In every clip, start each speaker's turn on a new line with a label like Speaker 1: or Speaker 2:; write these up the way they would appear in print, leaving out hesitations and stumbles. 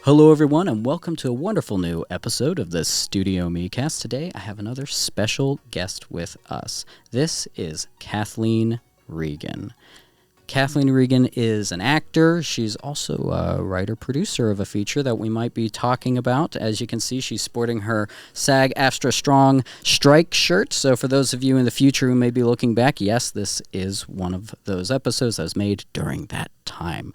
Speaker 1: Hello, everyone, and welcome to a wonderful new episode of the StudioMEcast. Today, I have another special guest with us. This is Kathleen Regan. Kathleen Regan is an actor. She's also a writer-producer of a feature that we might be talking about. As you can see, she's sporting her SAG-AFTRA Strong Strike shirt. So for those of you in the future who may be looking back, yes, this is one of those episodes that was made during that time.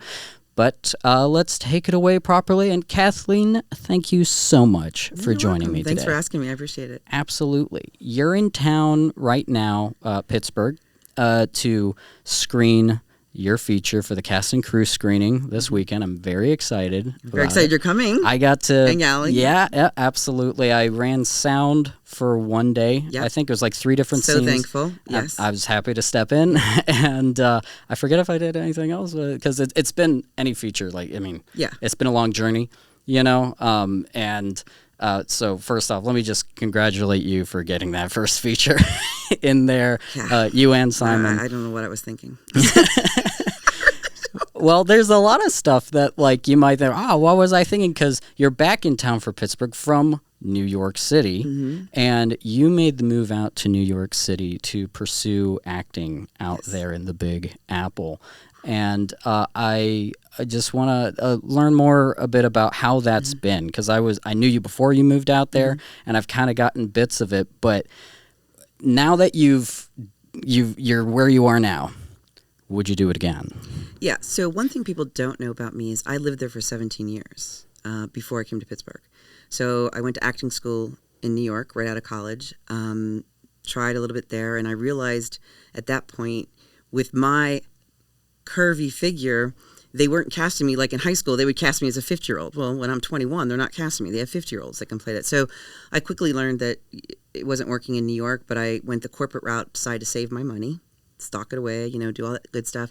Speaker 1: But let's take it away properly. And Kathleen, thank you so much for joining me today.
Speaker 2: Thanks for asking me. I appreciate it.
Speaker 1: Absolutely. You're in town right now, Pittsburgh, to screen your feature for the cast and crew screening this weekend. I'm very excited.
Speaker 2: Very excited you're coming.
Speaker 1: I got to
Speaker 2: hang out.
Speaker 1: Yeah, absolutely. I ran sound for one day.
Speaker 2: Yep.
Speaker 1: I think it was like 3 different
Speaker 2: scenes.
Speaker 1: So
Speaker 2: thankful. Yes.
Speaker 1: I was happy to step in, and I forget if I did anything else because it's been any feature. It's been a long journey, So first off, let me just congratulate you for getting that first feature in there.
Speaker 2: Yeah.
Speaker 1: You and Simon.
Speaker 2: I don't know what I was thinking.
Speaker 1: Well, there's a lot of stuff that you might think, what was I thinking? Because you're back in town for Pittsburgh from New York City, and you made the move out to New York City to pursue acting out there in the Big Apple. And I just want to learn more a bit about how that's been, because I knew you before you moved out there, and I've kind of gotten bits of it. But now that you're where you are now, would you do it again?
Speaker 2: Yeah. So one thing people don't know about me is I lived there for 17 years before I came to Pittsburgh. So I went to acting school in New York right out of college. Tried a little bit there, and I realized at that point, with my curvy figure, they weren't casting me like in high school. They would cast me as a 50-year-old. Well, when I'm 21, they're not casting me. They have 50-year-olds that can play that. So I quickly learned that it wasn't working in New York, but I went the corporate route, decided to save my money, stock it away, do all that good stuff.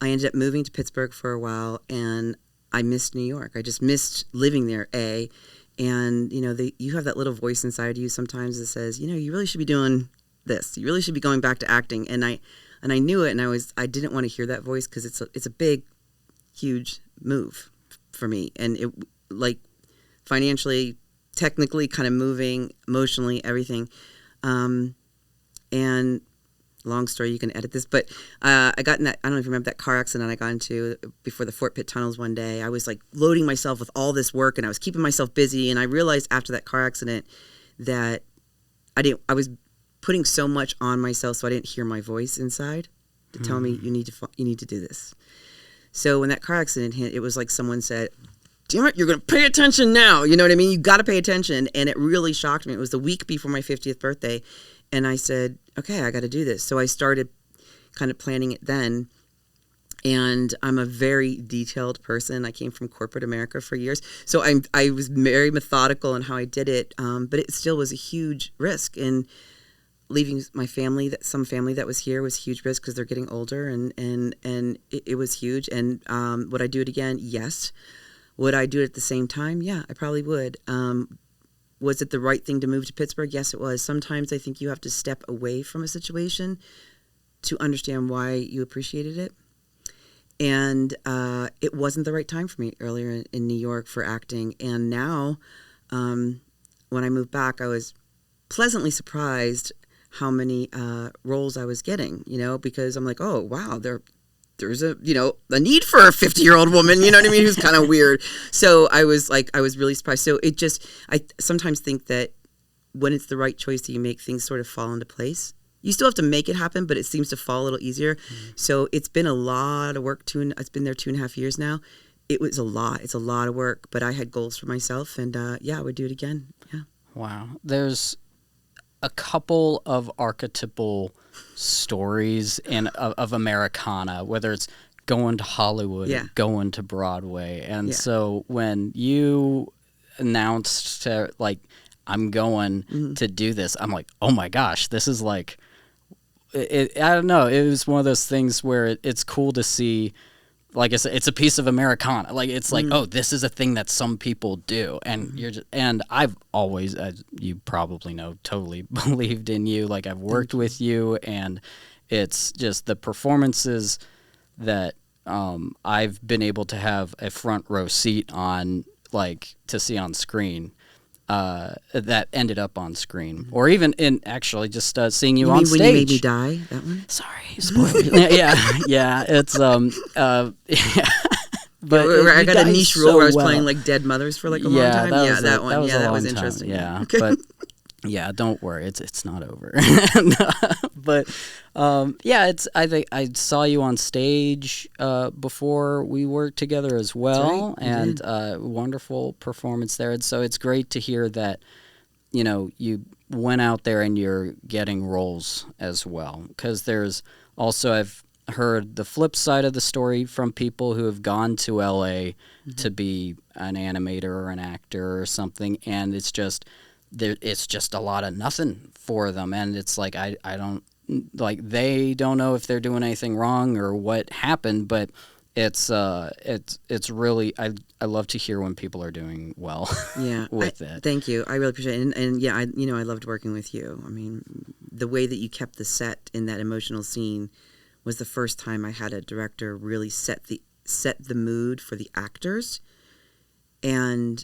Speaker 2: I ended up moving to Pittsburgh for a while, and I missed New York. I just missed living there, and, you have that little voice inside you sometimes that says, you really should be doing this. You really should be going back to acting. And I knew it, and I didn't want to hear that voice because it's a big, huge move for me, and it financially, technically, kind of moving, emotionally, everything, and long story, you can edit this, but I got in that, I don't know if you remember that car accident I got into before the Fort Pitt tunnels one day. I was loading myself with all this work, and I was keeping myself busy, and I realized after that car accident that I was putting so much on myself, so I didn't hear my voice inside to tell me you need to do this. So when that car accident hit, it was like someone said, "Damn it, you're going to pay attention now." You know what I mean? You got to pay attention. And it really shocked me. It was the week before my 50th birthday. And I said, okay, I got to do this. So I started kind of planning it then. And I'm a very detailed person. I came from corporate America for years. So I was very methodical in how I did it. But it still was a huge risk. And leaving my family, some family that was here, was a huge risk because they're getting older. And it was huge. And would I do it again? Yes. Would I do it at the same time? Yeah, I probably would. Was it the right thing to move to Pittsburgh? Yes, it was. Sometimes I think you have to step away from a situation to understand why you appreciated it. And it wasn't the right time for me earlier in New York for acting. And now, when I moved back, I was pleasantly surprised how many roles I was getting, because I'm like, oh, wow, there's a need for a 50-year-old woman, you know what I mean, who's kind of weird. So I was really surprised. So I sometimes think that when it's the right choice that you make, things sort of fall into place. You still have to make it happen, but it seems to fall a little easier. So it's been a lot of work. It's been there 2.5 years now. It was a lot. It's a lot of work, but I had goals for myself, and I would do it again. Yeah.
Speaker 1: Wow. There's a couple of archetypal stories of Americana, whether it's going to Hollywood, or going to Broadway. And so when you announced I'm going to do this, I'm like, oh my gosh, this is I don't know. It was one of those things where it's cool to see. Like I said, it's a piece of Americana. Oh, this is a thing that some people do, and and I've always, as you probably know, totally believed in you. I've worked with you, and it's just the performances that I've been able to have a front row seat on like to see on screen. That ended up on screen, or even in actually just seeing you on
Speaker 2: stage. When You Made Me Die, that one?
Speaker 1: Sorry, spoilers. yeah, it's yeah. But
Speaker 2: I got a niche role where I was playing like dead mothers for like a long time.
Speaker 1: That
Speaker 2: one.
Speaker 1: That
Speaker 2: was interesting.
Speaker 1: Yeah,
Speaker 2: okay.
Speaker 1: but yeah, don't worry, it's not over. But I think I saw you on stage before we worked together as well, and wonderful performance there. And so it's great to hear that you went out there and you're getting roles as well, because there's also I've heard the flip side of the story from people who have gone to LA to be an animator or an actor or something, and it's just a lot of nothing for them, and it's like I don't like they don't know if they're doing anything wrong or what happened, but it's really I love to hear when people are doing well. With it.
Speaker 2: Thank you. I really appreciate it. And I loved working with you. I mean, the way that you kept the set in that emotional scene was the first time I had a director really set the mood for the actors, and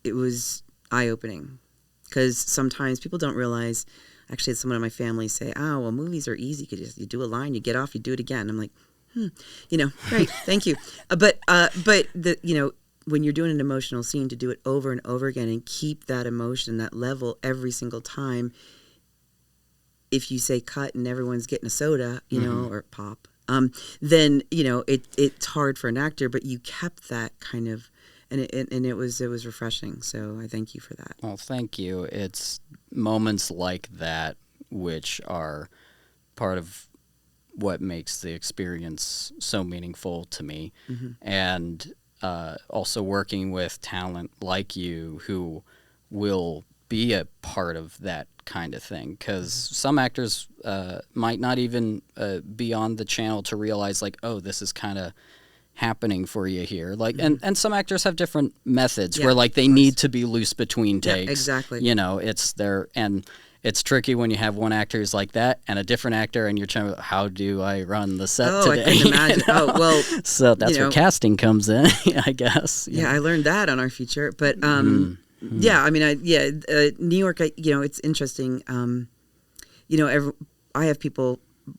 Speaker 2: it was eye-opening, because sometimes people don't realize. Actually, had someone in my family say, "Oh, well, movies are easy. You do a line, you get off, you do it again." I'm like, great, thank you. But when you're doing an emotional scene, to do it over and over again and keep that emotion, that level every single time. If you say cut and everyone's getting a soda, or pop, then it's hard for an actor. But you kept that kind of, and it was refreshing. So I thank you for that.
Speaker 1: Well, thank you. It's moments like that which are part of what makes the experience so meaningful to me, and also working with talent like you who will be a part of that kind of thing, because some actors might not even be on the channel to realize like, oh, this is kind of happening for you here, like and some actors have different methods where like they need to be loose between takes.
Speaker 2: Exactly.
Speaker 1: It's there, and it's tricky when you have one actor who's like that and a different actor, and you're trying to, how do I run the set today?
Speaker 2: I can imagine. Oh, well.
Speaker 1: So that's where casting comes in, I guess.
Speaker 2: Yeah, I learned that on our feature. But, yeah, I mean, New York, it's interesting. I have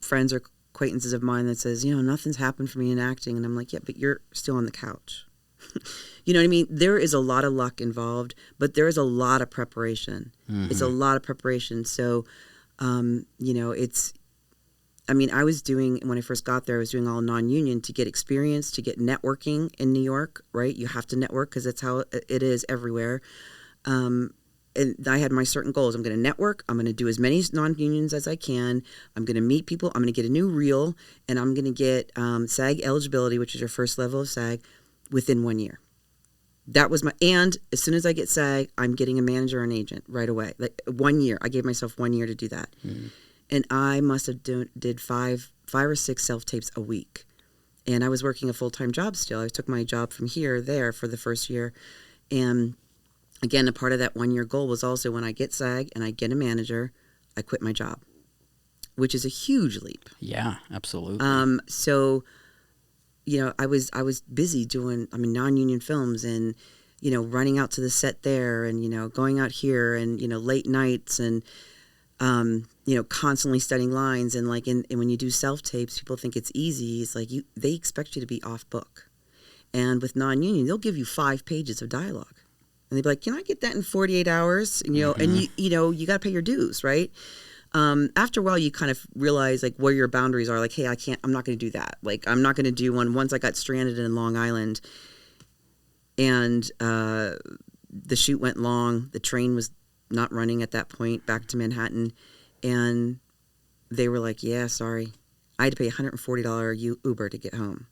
Speaker 2: friends or acquaintances of mine that says, nothing's happened for me in acting. And I'm like, yeah, but you're still on the couch. You know what I mean? There is a lot of luck involved, but there is a lot of preparation. It's a lot of preparation. So, it's, I was doing, when I first got there, I was doing all non-union to get experience, to get networking in New York, right? You have to network because that's how it is everywhere. And I had my certain goals. I'm going to network. I'm going to do as many non-unions as I can. I'm going to meet people. I'm going to get a new reel, and I'm going to get SAG eligibility, which is your first level of SAG, within 1 year. That was and as soon as I get SAG, I'm getting a manager or an agent right away. Like 1 year. I gave myself 1 year to do that. And I must have did five or six self-tapes a week. And I was working a full-time job still. I took my job from there for the first year. And again, a part of that 1 year goal was also when I get SAG and I get a manager, I quit my job, which is a huge leap.
Speaker 1: Yeah, absolutely.
Speaker 2: So, I was busy doing, non-union films and, running out to the set there and, going out here and, late nights and, constantly studying lines. And like, and when you do self-tapes, people think it's easy. It's like they expect you to be off book. And with non-union, they'll give you 5 pages of dialogue. And they'd be like, can I get that in 48 hours? And, and you got to pay your dues, right? After a while, you kind of realize like where your boundaries are. Like, hey, I'm not going to do that. Like, I'm not going to do one. Once I got stranded in Long Island and the shoot went long, the train was not running at that point back to Manhattan. And they were like, yeah, sorry. I had to pay $140 Uber to get home.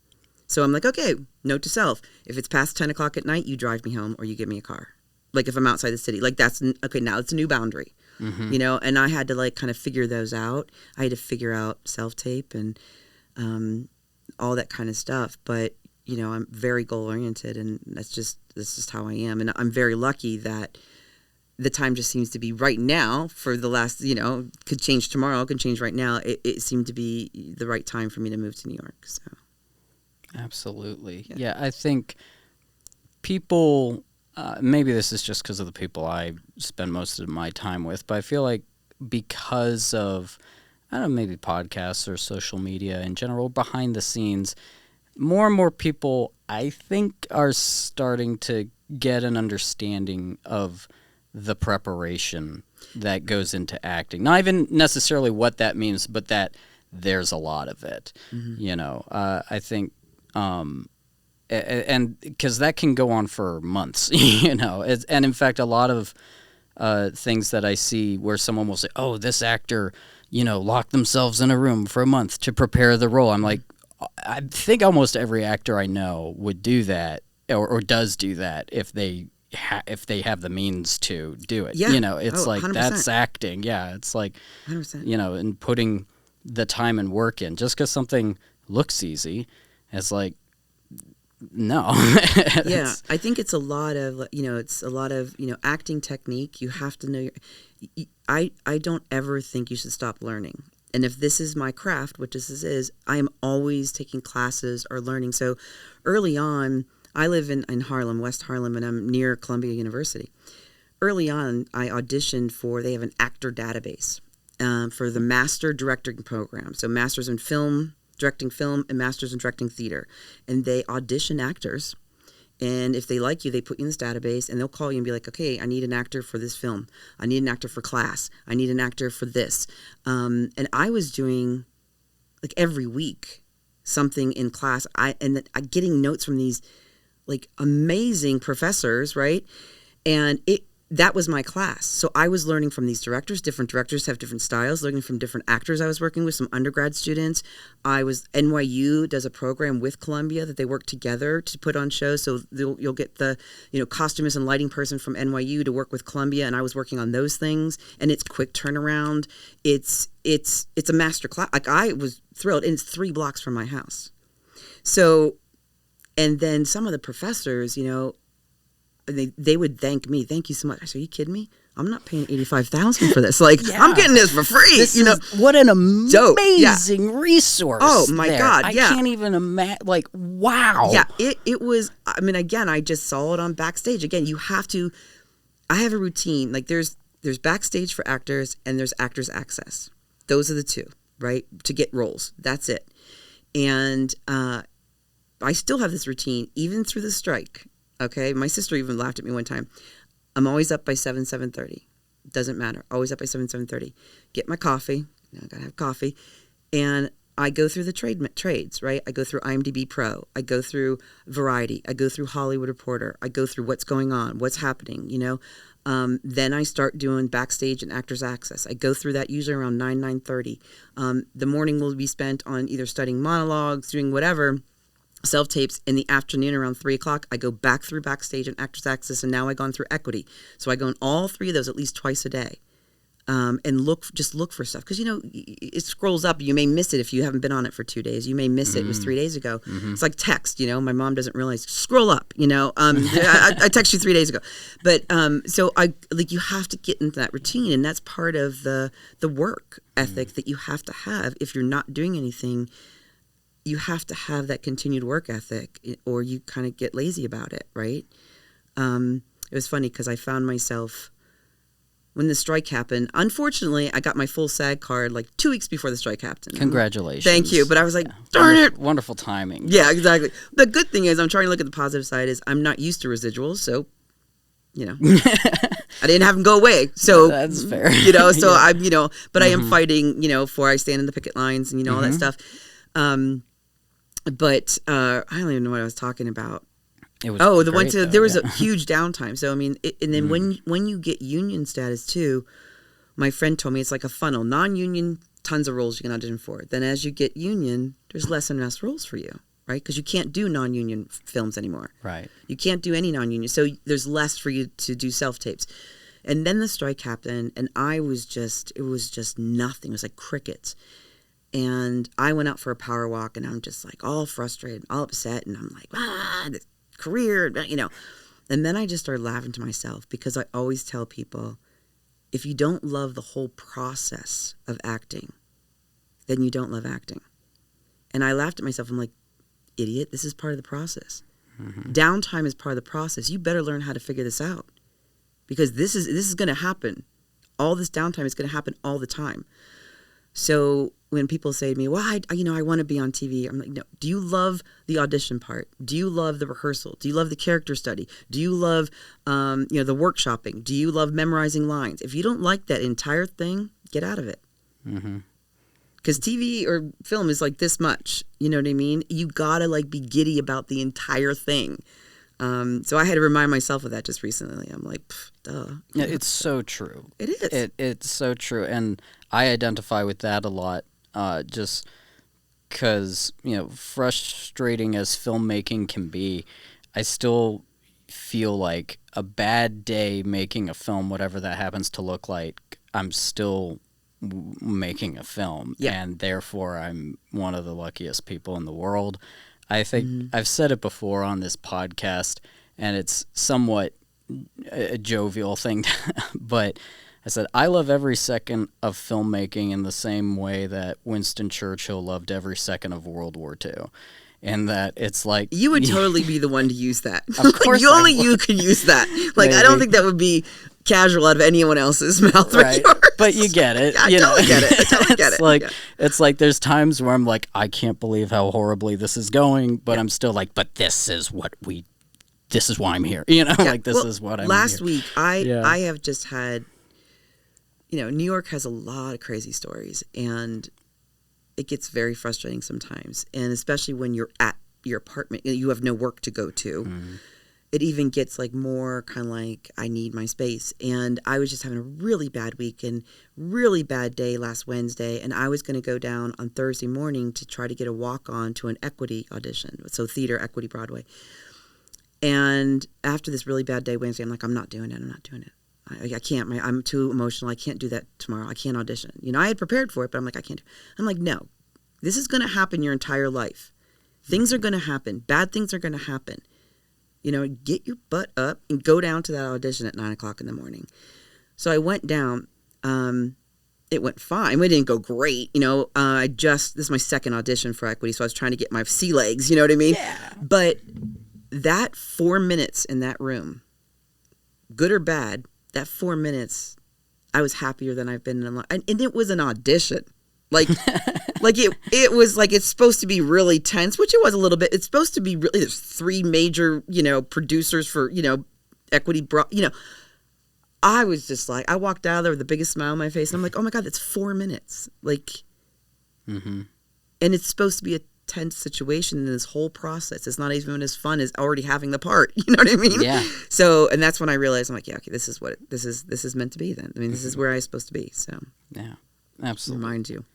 Speaker 2: So I'm like, okay, note to self. If it's past 10 o'clock at night, you drive me home or you give me a car. Like if I'm outside the city, like that's, okay, now it's a new boundary, and I had to like kind of figure those out. I had to figure out self-tape and all that kind of stuff. But, I'm very goal-oriented and that's just how I am. And I'm very lucky that the time just seems to be right now for the last, could change tomorrow, could change right now. It seemed to be the right time for me to move to New York, so.
Speaker 1: Absolutely. Yeah, I think people, maybe this is just because of the people I spend most of my time with, but I feel like because of, I don't know, maybe podcasts or social media in general, behind the scenes, more and more people, I think, are starting to get an understanding of the preparation that goes into acting. Not even necessarily what that means, but that there's a lot of it. I think, and because that can go on for months, and in fact, a lot of things that I see where someone will say, oh, this actor, locked themselves in a room for a month to prepare the role. I'm like, I think almost every actor I know would do that or does do that if they have the means to do it.
Speaker 2: Yeah.
Speaker 1: It's like
Speaker 2: 100%.
Speaker 1: That's acting. Yeah, it's like
Speaker 2: 100%.
Speaker 1: And putting the time and work in. Just because something looks easy, it's like, no.
Speaker 2: Yeah, I think it's a lot of acting technique. You have to know. I don't ever think you should stop learning. And if this is my craft, which this is, I am always taking classes or learning. So early on, I live in Harlem, West Harlem, and I'm near Columbia University. Early on, I auditioned they have an actor database for the master directing program. So masters in directing film, and masters in directing theater. And they audition actors. And if they like you, they put you in this database, and they'll call you and be like, okay, I need an actor for this film. I need an actor for Class. I need an actor for this. And I was doing, like, every week something in class. Getting notes from these, like, amazing professors, right? And that was my class. So I was learning from these directors. Different directors have different styles, learning from different actors I was working with, some undergrad students. NYU does a program with Columbia that they work together to put on shows. So you'll get the, costumist and lighting person from NYU to work with Columbia, and I was working on those things. And it's quick turnaround. It's a master class. Like, I was thrilled, and it's 3 blocks from my house. So, and then some of the professors, they would thank me. Thank you so much. I said, are you kidding me? I'm not paying $85,000 for this. Like, yeah. I'm getting this for free.
Speaker 1: What an amazing resource.
Speaker 2: Oh my God. Yeah.
Speaker 1: I can't even imagine. Like, wow.
Speaker 2: Yeah. It was. I mean, again, I just saw it on Backstage. Again, you have to. I have a routine. Like, there's Backstage for actors, and there's Actors Access. Those are the two, right? To get roles. That's it. And I still have this routine even through the strike. Okay, my sister even laughed at me one time. I'm always up by 7:30. Doesn't matter. Always up by 7:30. Get my coffee. I gotta have coffee, and I go through the trades. Right. I go through IMDb Pro. I go through Variety. I go through Hollywood Reporter. I go through what's going on, what's happening. Then I start doing Backstage and Actors Access. I go through that usually around 9:30. The morning will be spent on either studying monologues, doing whatever. Self-tapes. In the afternoon around 3 o'clock, I go back through Backstage and Actors Access, and now I've gone through Equity. So I go in all 3 of those at least twice a day, and look for stuff. Because, it scrolls up. You may miss it if you haven't been on it for 2 days. You may miss it. It was 3 days ago. Mm-hmm. It's like text, my mom doesn't realize. Scroll up, I text you 3 days ago. But so you have to get into that routine, and that's part of the work ethic that you have to have. If you're not doing anything, you have to have that continued work ethic, or you kind of get lazy about it, right? It was funny because I found myself, when the strike happened, unfortunately, I got my full SAG card like 2 weeks before the strike happened.
Speaker 1: Congratulations.
Speaker 2: Thank you. But I was like, darn it.
Speaker 1: Wonderful timing.
Speaker 2: Yeah, exactly. The good thing is, I'm trying to look at the positive side, is I'm not used to residuals, so, I didn't have them go away. So
Speaker 1: that's fair.
Speaker 2: So I'm, but I am fighting, for I stand in the picket lines and, all that stuff. But I don't even know what I was talking about.
Speaker 1: It was
Speaker 2: there was a huge downtime. So I mean, and then when you get union status too, my friend told me it's like a funnel. Non-union, tons of roles you can audition for. Then as you get union, there's less and less roles for you, right? Because you can't do non-union films anymore.
Speaker 1: Right.
Speaker 2: You can't do any non-union, so there's less for you to do self-tapes. And then the strike happened, and it was just nothing. It was like crickets. And I went out for a power walk, and I'm just like all frustrated, all upset, and I'm like, this career, And then I just started laughing to myself, because I always tell people, if you don't love the whole process of acting, then you don't love acting. And I laughed at myself. I'm like, idiot, this is part of the process. Downtime is part of the process. You better learn how to figure this out, because this is going to happen. All this downtime is going to happen all the time. So when people say to me, well, I want to be on TV, I'm like, no. Do you love the audition part? Do you love the rehearsal? Do you love the character study? Do you love, the workshopping? Do you love memorizing lines? If you don't like that entire thing, get out of it. Because TV or film is like this much. You know what I mean? You got to like be giddy about the entire thing. So I had to remind myself of that just recently. I'm like, duh.
Speaker 1: Yeah, it's so true.
Speaker 2: It is.
Speaker 1: It's so true. And I identify with that a lot, just because, frustrating as filmmaking can be, I still feel like a bad day making a film, whatever that happens to look like, I'm still making a film.
Speaker 2: Yeah.
Speaker 1: And therefore I'm one of the luckiest people in the world. I think I've said it before on this podcast, and it's somewhat a jovial thing, but I said, I love every second of filmmaking in the same way that Winston Churchill loved every second of World War II. And that it's like...
Speaker 2: You would totally be the one to use that.
Speaker 1: Of course
Speaker 2: you could use that. Like, maybe. I don't think that would be casual out of anyone else's mouth.
Speaker 1: Right. But you get it.
Speaker 2: I totally get it. I totally get it.
Speaker 1: It's like there's times where I'm like, I can't believe how horribly this is going, but I'm still like, but this is why I'm here. This is what I'm
Speaker 2: last
Speaker 1: here.
Speaker 2: Week, I have just had, New York has a lot of crazy stories, and it gets very frustrating sometimes. And especially when you're at your apartment, you have no work to go to. It even gets like more kind of like, I need my space. And I was just having a really bad week and really bad day last Wednesday. And I was going to go down on Thursday morning to try to get a walk-on to an equity audition. So theater, equity, Broadway. And after this really bad day Wednesday, I'm like, I'm not doing it. I can't. I'm too emotional. I can't do that tomorrow. I can't audition. I had prepared for it, but I'm like, I can't. I'm like, no. This is going to happen your entire life. Things are going to happen. Bad things are going to happen. Get your butt up and go down to that audition at 9 o'clock in the morning. So I went down. It went fine. It didn't go great. This is my second audition for equity, so I was trying to get my sea legs. You know what I mean?
Speaker 1: Yeah.
Speaker 2: But that 4 minutes in that room, good or bad, that 4 minutes, I was happier than I've been in a long. And it was an audition. Like it was like, it's supposed to be really tense, which it was a little bit. It's supposed to be really, there's 3 major, producers for, equity, I was just like, I walked out of there with the biggest smile on my face. And I'm like, oh my God, that's 4 minutes. And it's supposed to be a tense situation in this whole process. It's not even as fun as already having the part. You know what I mean?
Speaker 1: Yeah.
Speaker 2: So, and that's when I realized, I'm like, yeah, okay, this is what this is meant to be then. I mean, this is where I'm supposed to be. So,
Speaker 1: yeah, absolutely.
Speaker 2: Remind you.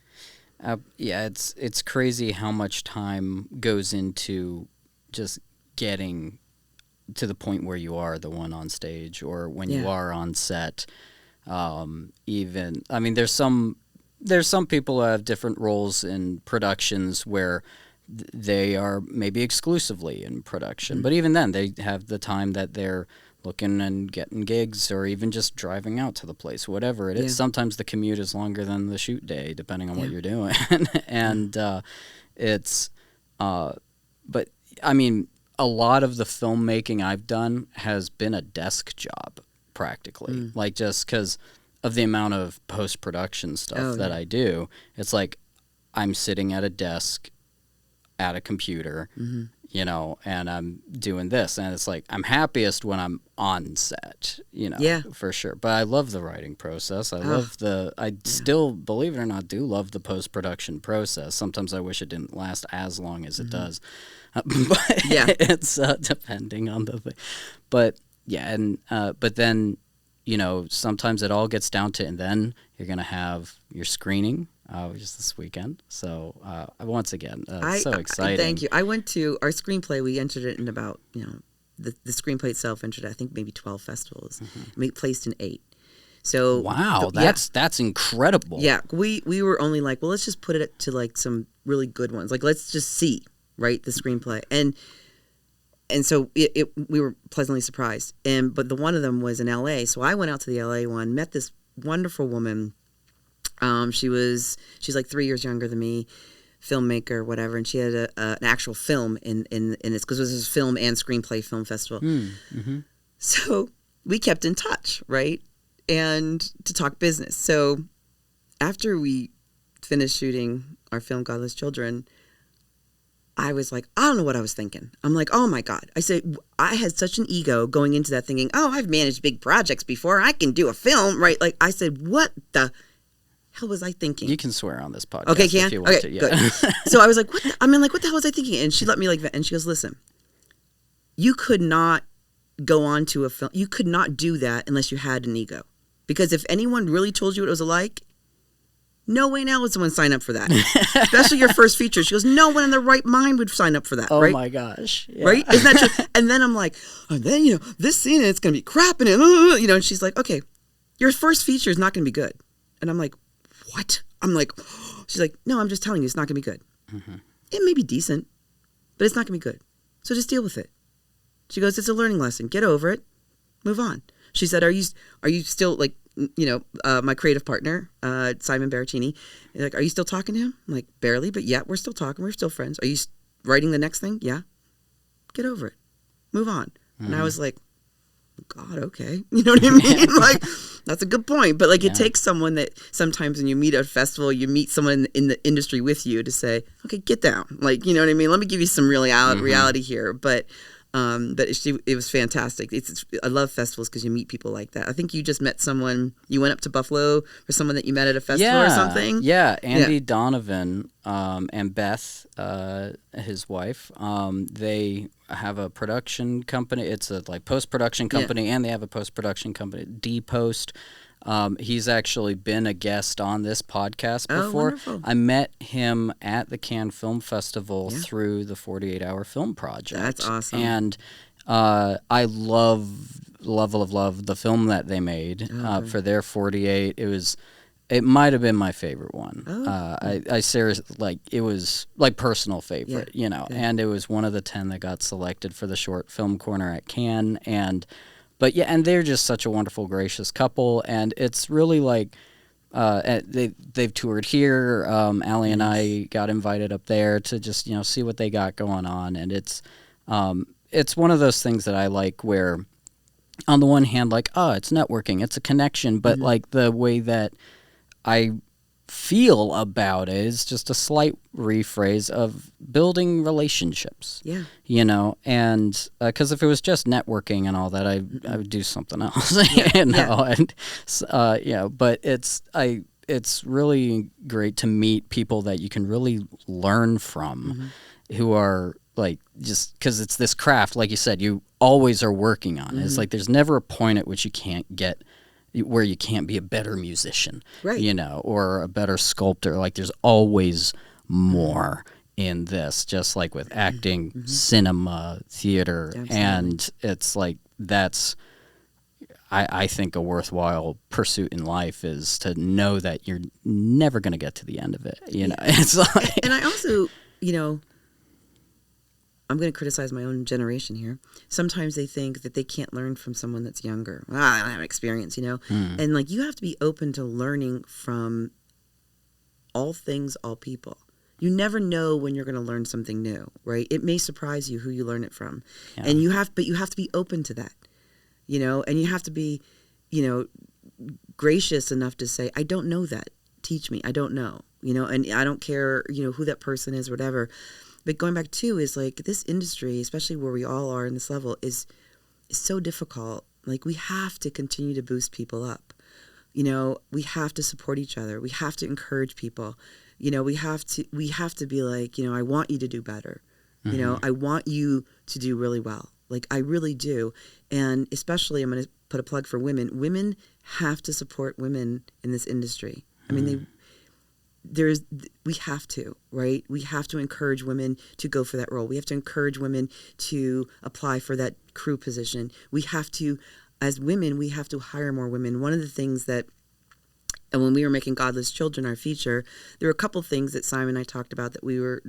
Speaker 1: It's crazy how much time goes into just getting to the point where you are the one on stage, or when you are on set. There's some people who have different roles in productions where they are maybe exclusively in production, but even then they have the time that they're looking and getting gigs, or even just driving out to the place, whatever it is. Sometimes the commute is longer than the shoot day, depending on what you're doing. And but I mean, a lot of the filmmaking I've done has been a desk job, practically. Like, just because of the amount of post-production stuff that I do, it's like I'm sitting at a desk at a computer, and I'm doing this. And it's like I'm happiest when I'm on set, for sure. But I love the writing process. I still, believe it or not, do love the post-production process. Sometimes I wish it didn't last as long as it does. But it's depending on the thing. But but then, sometimes it all gets down to, and then you're going to have your screening, which is this weekend. So once again, so exciting.
Speaker 2: Thank you. I went to our screenplay. We entered it in about, the screenplay itself entered, I think, maybe 12 festivals. We placed in 8. So
Speaker 1: wow, that's incredible.
Speaker 2: Yeah, we were only like, well, let's just put it to like some really good ones. Like, let's just see, right, the screenplay. And so we were pleasantly surprised. But the one of them was in L.A. So I went out to the L.A. one, met this wonderful woman. She's like 3 years younger than me. filmmaker, whatever, and she had an actual film in this, because it was a film and screenplay film festival.
Speaker 1: Mm-hmm.
Speaker 2: So we kept in touch, right? And to talk business. So after we finished shooting our film Godless Children, I was like, I don't know what I was thinking. I'm like, oh my God. I said, I had such an ego going into that thinking, oh, I've managed big projects before. I can do a film, right? Like, I said, what the hell was I thinking?
Speaker 1: You can swear on this podcast.
Speaker 2: Okay, can?
Speaker 1: If you want
Speaker 2: okay,
Speaker 1: to, yeah.
Speaker 2: Good. So I was like, what the hell was I thinking? And she let me and she goes, listen, you could not go on to a film. You could not do that unless you had an ego. Because if anyone really told you what it was like, no way in hell would someone sign up for that. Especially your first feature. She goes, no one in their right mind would sign up for that.
Speaker 1: Oh
Speaker 2: right?
Speaker 1: my gosh. Yeah.
Speaker 2: Right? Isn't that true? And then I'm like, and then, this scene, it's going to be crap in it. And she's like, okay, your first feature is not going to be good. And I'm like, what? I'm like, she's like, no, I'm just telling you, it's not going to be good.
Speaker 1: Mm-hmm.
Speaker 2: It may be decent, but it's not going to be good. So just deal with it. She goes, it's a learning lesson. Get over it. Move on. She said, are you still like, my creative partner, Simon Berrettini, like, are you still talking to him? I'm like, barely, but yeah, we're still talking. We're still friends. Are you writing the next thing? Yeah. Get over it. Move on. Mm-hmm. And I was like, God, okay. You know what I mean? Like, that's a good point. But like, it takes someone that sometimes when you meet at a festival, you meet someone in the industry with you to say, okay, get down. Like, you know what I mean? Let me give you some reality here. But it was fantastic. I love festivals because you meet people like that. I think you just met someone. You went up to Buffalo for someone that you met at a festival or something.
Speaker 1: Yeah, Andy Donovan and Beth, his wife. They have a production company. It's a like post-production company, and they have a post-production company, D-Post. He's actually been a guest on this podcast before.
Speaker 2: Wonderful.
Speaker 1: I met him at the Cannes Film Festival through the 48-Hour Film Project.
Speaker 2: That's awesome.
Speaker 1: And I love the film that they made for their 48. It might have been my favorite one. I seriously, like, it was like personal favorite, and it was one of the 10 that got selected for the Short Film Corner at Cannes. But yeah, and they're just such a wonderful, gracious couple, and it's really like they've toured here. Allie and I got invited up there to just see what they got going on, and it's one of those things that I like where, on the one hand, like, it's networking, it's a connection, but like the way that I feel about it is just a slight rephrase of building relationships.
Speaker 2: Yeah.
Speaker 1: And because if it was just networking and all that, I would do something else. But it's really great to meet people that you can really learn from, who are like, just because it's this craft, like you said, you always are working on it. It's like there's never a point at which you can't get where you can't be a better musician,
Speaker 2: right?
Speaker 1: Or a better sculptor. Like, there's always more in this, just like with acting, cinema, theater. Absolutely. And it's like, that's, I think, a worthwhile pursuit in life, is to know that you're never going to get to the end of it. It's like,
Speaker 2: and I also, I'm going to criticize my own generation here. Sometimes they think that they can't learn from someone that's younger. Well, I don't have experience, And like, you have to be open to learning from all things, all people. You never know when you're going to learn something new, right? It may surprise you who you learn it from. Yeah. And you have to be open to that, and you have to be, gracious enough to say, I don't know that. Teach me. I don't know, and I don't care, who that person is, whatever. But going back to is like, this industry, especially where we all are in this level, is so difficult. Like, we have to continue to boost people up. We have to support each other. We have to encourage people. We have to be like, I want you to do better. I want you to do really well. Like, I really do. And especially, I'm going to put a plug for women. Women have to support women in this industry. I mean, we have to, right? We have to encourage women to go for that role. We have to encourage women to apply for that crew position. We have to, as women, we have to hire more women. One of the things that, and when we were making Godless Children, our feature, there were a couple things that Simon and I talked about that we're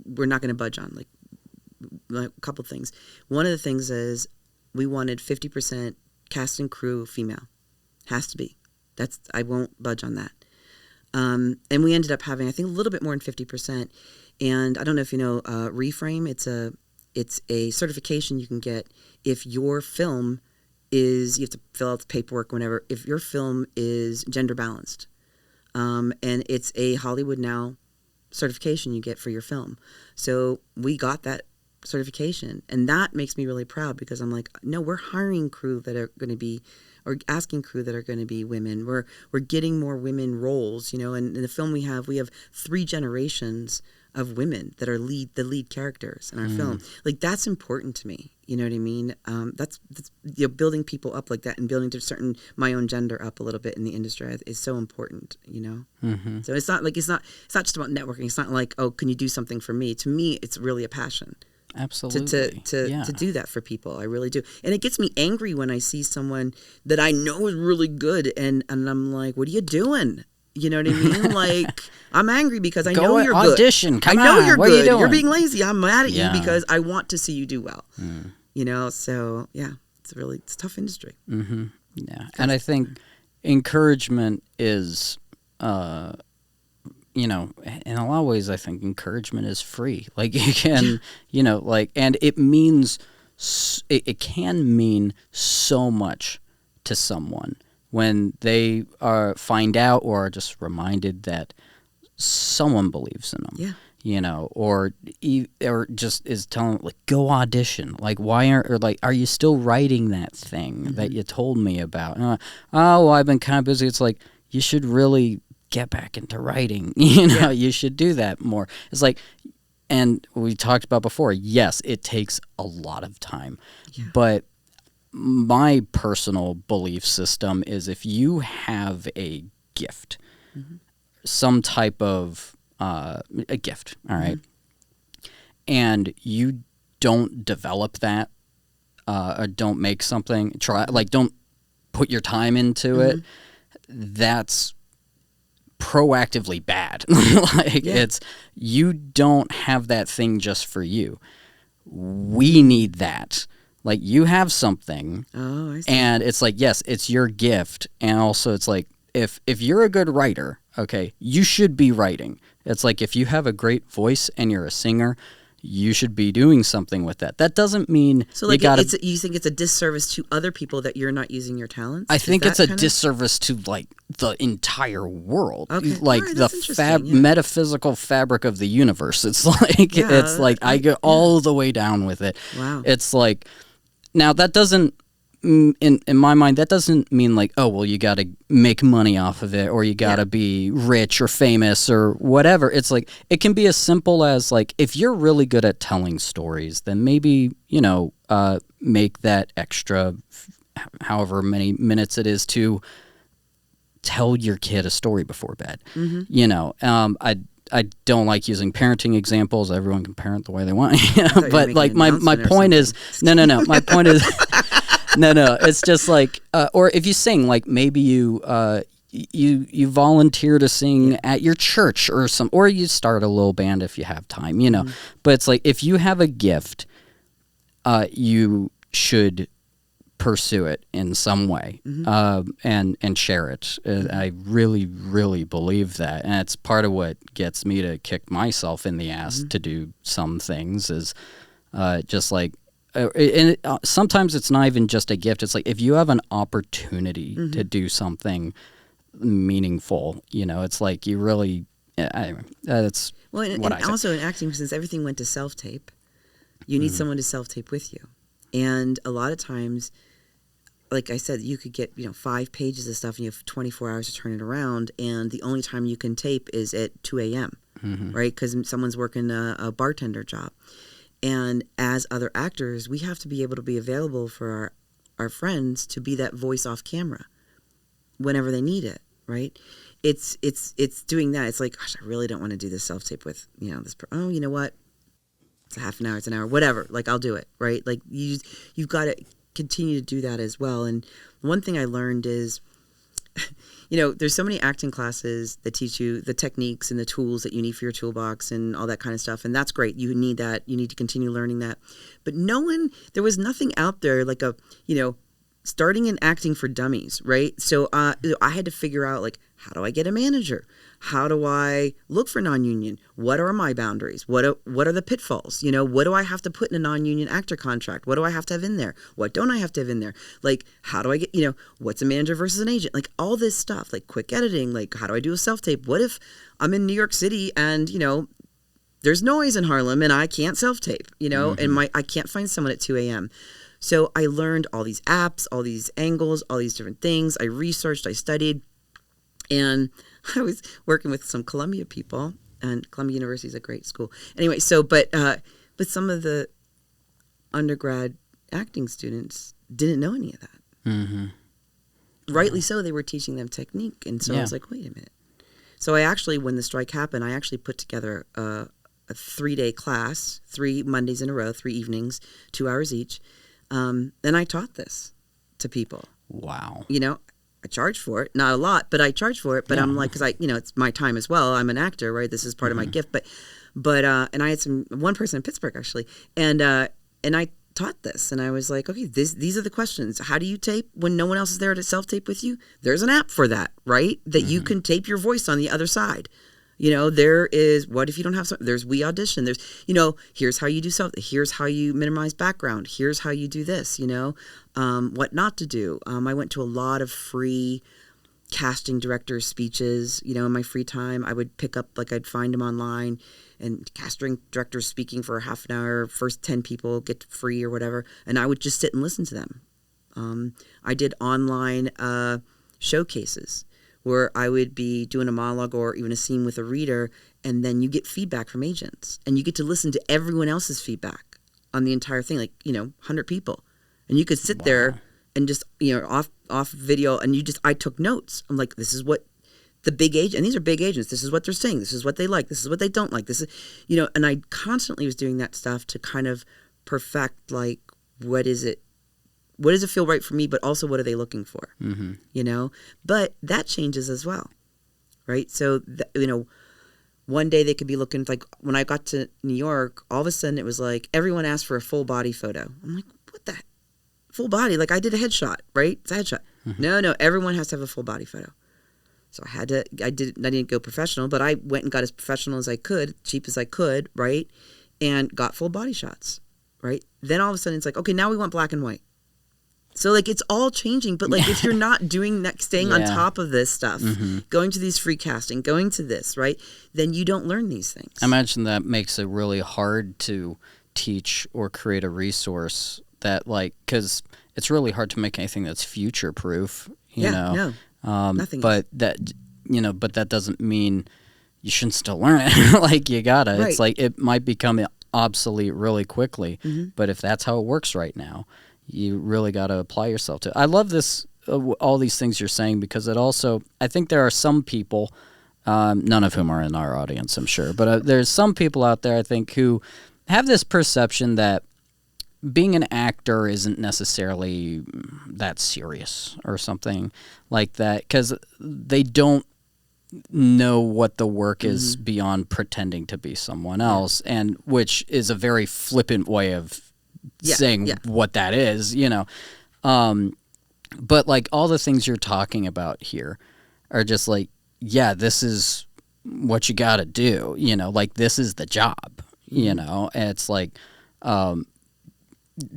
Speaker 2: not going to budge on, like a couple things. One of the things is we wanted 50% cast and crew female. Has to be. I won't budge on that. And we ended up having, I think, a little bit more than 50%. And I don't know if you know Reframe. It's a certification you can get if your film is, you have to fill out the paperwork whenever, if your film is gender balanced. And it's a Hollywood Now certification you get for your film. So we got that certification, and that makes me really proud, because I'm like, no, we're hiring crew that are going to be, or asking crew that are going to be women. We're getting more women roles, you know. And in the film we have 3 generations of women that are the lead characters in our film. Like, that's important to me. You know what I mean? That's you know, building people up like that, and building to my own gender up a little bit in the industry is so important. You know, so it's not just about networking. It's not like, oh, can you do something for me? To me, it's really a passion.
Speaker 1: Absolutely.
Speaker 2: To do that for people. I really do. And it gets me angry when I see someone that I know is really good, and I'm like, what are you doing? You know what I mean? Like, I'm angry because I know you're good.
Speaker 1: Audition. Come
Speaker 2: I know
Speaker 1: on.
Speaker 2: you're
Speaker 1: What
Speaker 2: good.
Speaker 1: Are you doing?
Speaker 2: You're being lazy. I'm mad at
Speaker 1: Yeah.
Speaker 2: you because I want to see you do well. You know, so yeah, it's a tough industry.
Speaker 1: Yeah. And I think encouragement is, you know, in a lot of ways, I think encouragement is free. Like, you can, you know, like, and it means, it can mean so much to someone when they find out or are just reminded that someone believes in them.
Speaker 2: Yeah.
Speaker 1: You know, or just is telling, like, go audition. Like, are you still writing that thing that you told me about? Oh, well, I've been kind of busy. It's like, you should really get back into writing. You know, you should do that more. It's like, and we talked about before, yes, it takes a lot of time. Yeah. But my personal belief system is, if you have a gift, some type of a gift, all right, and you don't develop that, or don't make something, don't put your time into it, that's proactively bad. It's, you don't have that thing just for you. We need that. Like, you have something, and it's like, yes, it's your gift, and also it's like, if you're a good writer, okay, you should be writing. It's like, if you have a great voice and you're a singer, you should be doing something with that. That doesn't mean
Speaker 2: you gotta. You think it's a disservice to other people that you're not using your talents?
Speaker 1: I think it's a disservice to, like, the entire world, like, the metaphysical fabric of the universe. It's like, it's like, I go all the way down with it.
Speaker 2: Wow.
Speaker 1: It's like, now that doesn't, in my mind, that doesn't mean like, oh, well, you got to make money off of it, or you got to be rich or famous or whatever. It's like, it can be as simple as, like, if you're really good at telling stories, then maybe, you know, make that extra however many minutes it is to tell your kid a story before bed. You know, I don't like using parenting examples. Everyone can parent the way they want. But, like, my point is, no. My point is, no. It's just like, or if you sing, like, maybe you volunteer to sing at your church or you start a little band if you have time, you know. But it's like, if you have a gift, you should pursue it in some way, and share it. I really, really believe that, and it's part of what gets me to kick myself in the ass to do some things. Is just like, sometimes it's not even just a gift. It's like, if you have an opportunity to do something meaningful, you know, it's like, you really. That's
Speaker 2: and also in acting, since everything went to self-tape, you need someone to self-tape with you, and a lot of times, like I said, you could get, 5 pages of stuff and you have 24 hours to turn it around, and the only time you can tape is at 2 a.m., right? Because someone's working a bartender job. And as other actors, we have to be able to be available for our friends to be that voice off camera whenever they need it, right? It's doing that. It's like, gosh, I really don't want to do this self-tape with, this oh, you know what? It's a half an hour, it's an hour, whatever. Like, I'll do it, right? Like, you've got to continue to do that as well. And one thing I learned is, there's so many acting classes that teach you the techniques and the tools that you need for your toolbox and all that kind of stuff. And that's great. You need that. You need to continue learning that. But there was nothing out there like a, starting and acting for dummies, right? So I had to figure out, like, how do I get a manager? How do I look for non-union? What are my boundaries? What are the pitfalls? What do I have to put in a non-union actor contract? What do I have to have in there? What don't I have to have in there? Like, how do I get, what's a manager versus an agent? Like, all this stuff, like quick editing, like, how do I do a self-tape? What if I'm in New York City and, there's noise in Harlem and I can't self-tape, and I can't find someone at 2 a.m. So I learned all these apps, all these angles, all these different things. I researched, I studied, and I was working with some Columbia people, and Columbia University is a great school. Anyway, but some of the undergrad acting students didn't know any of that. Mm-hmm. Rightly so, they were teaching them technique, and so I was like, wait a minute. So I actually, when the strike happened, I actually put together a 3-day class, 3 Mondays in a row, 3 evenings, 2 hours each. And I taught this to people.
Speaker 1: Wow.
Speaker 2: I charge for it, not a lot, but I charge for it. But I'm like, because it's my time as well. I'm an actor, right? This is part of my gift. But and I had one person in Pittsburgh actually, and I taught this, and I was like, okay, these are the questions. How do you tape when no one else is there to self tape with you? There's an app for that, right? That you can tape your voice on the other side. There is, what if you don't have there's We Audition. There's, here's how you do something. Here's how you minimize background. Here's how you do this, what not to do. I went to a lot of free casting director speeches, in my free time. I would pick up, like, I'd find them online, and casting directors speaking for a half an hour, first 10 people get free or whatever. And I would just sit and listen to them. I did online showcases, where I would be doing a monologue or even a scene with a reader, and then you get feedback from agents, and you get to listen to everyone else's feedback on the entire thing, like, 100 people. And you could sit there and just, off video, and I took notes. I'm like, this is what the big agent, and these are big agents, this is what they're saying, this is what they like, this is what they don't like, this is, and I constantly was doing that stuff to kind of perfect, like, what does it feel right for me, but also what are they looking for? Mm-hmm. But that changes as well, right? So, one day they could be looking, like, when I got to New York, all of a sudden it was like, everyone asked for a full body photo. I'm like, what the full body? Like, I did a headshot, right? It's a headshot. Mm-hmm. No, everyone has to have a full body photo. So I didn't go professional, but I went and got as professional as I could, cheap as I could, right? And got full body shots, right? Then all of a sudden it's like, okay, now we want black and white. So, like, it's all changing, but, like, if you're not doing that, staying on top of this stuff, going to these free casting, going to this, right, then you don't learn these things.
Speaker 1: I imagine that makes it really hard to teach or create a resource that, like, because it's really hard to make anything that's future-proof, you know?
Speaker 2: No, nothing
Speaker 1: but is. But that doesn't mean you shouldn't still learn it. Like, you gotta. Right. It's like, it might become obsolete really quickly, but if that's how it works right now, you really got to apply yourself to it. I love this, all these things you're saying, because it also, I think there are some people, none of whom are in our audience, I'm sure, but there's some people out there, I think, who have this perception that being an actor isn't necessarily that serious or something like that, because they don't know what the work is beyond pretending to be someone else, and which is a very flippant way of saying what that is, but, like, all the things you're talking about here are just like, this is what you got to do, like, this is the job, and it's like,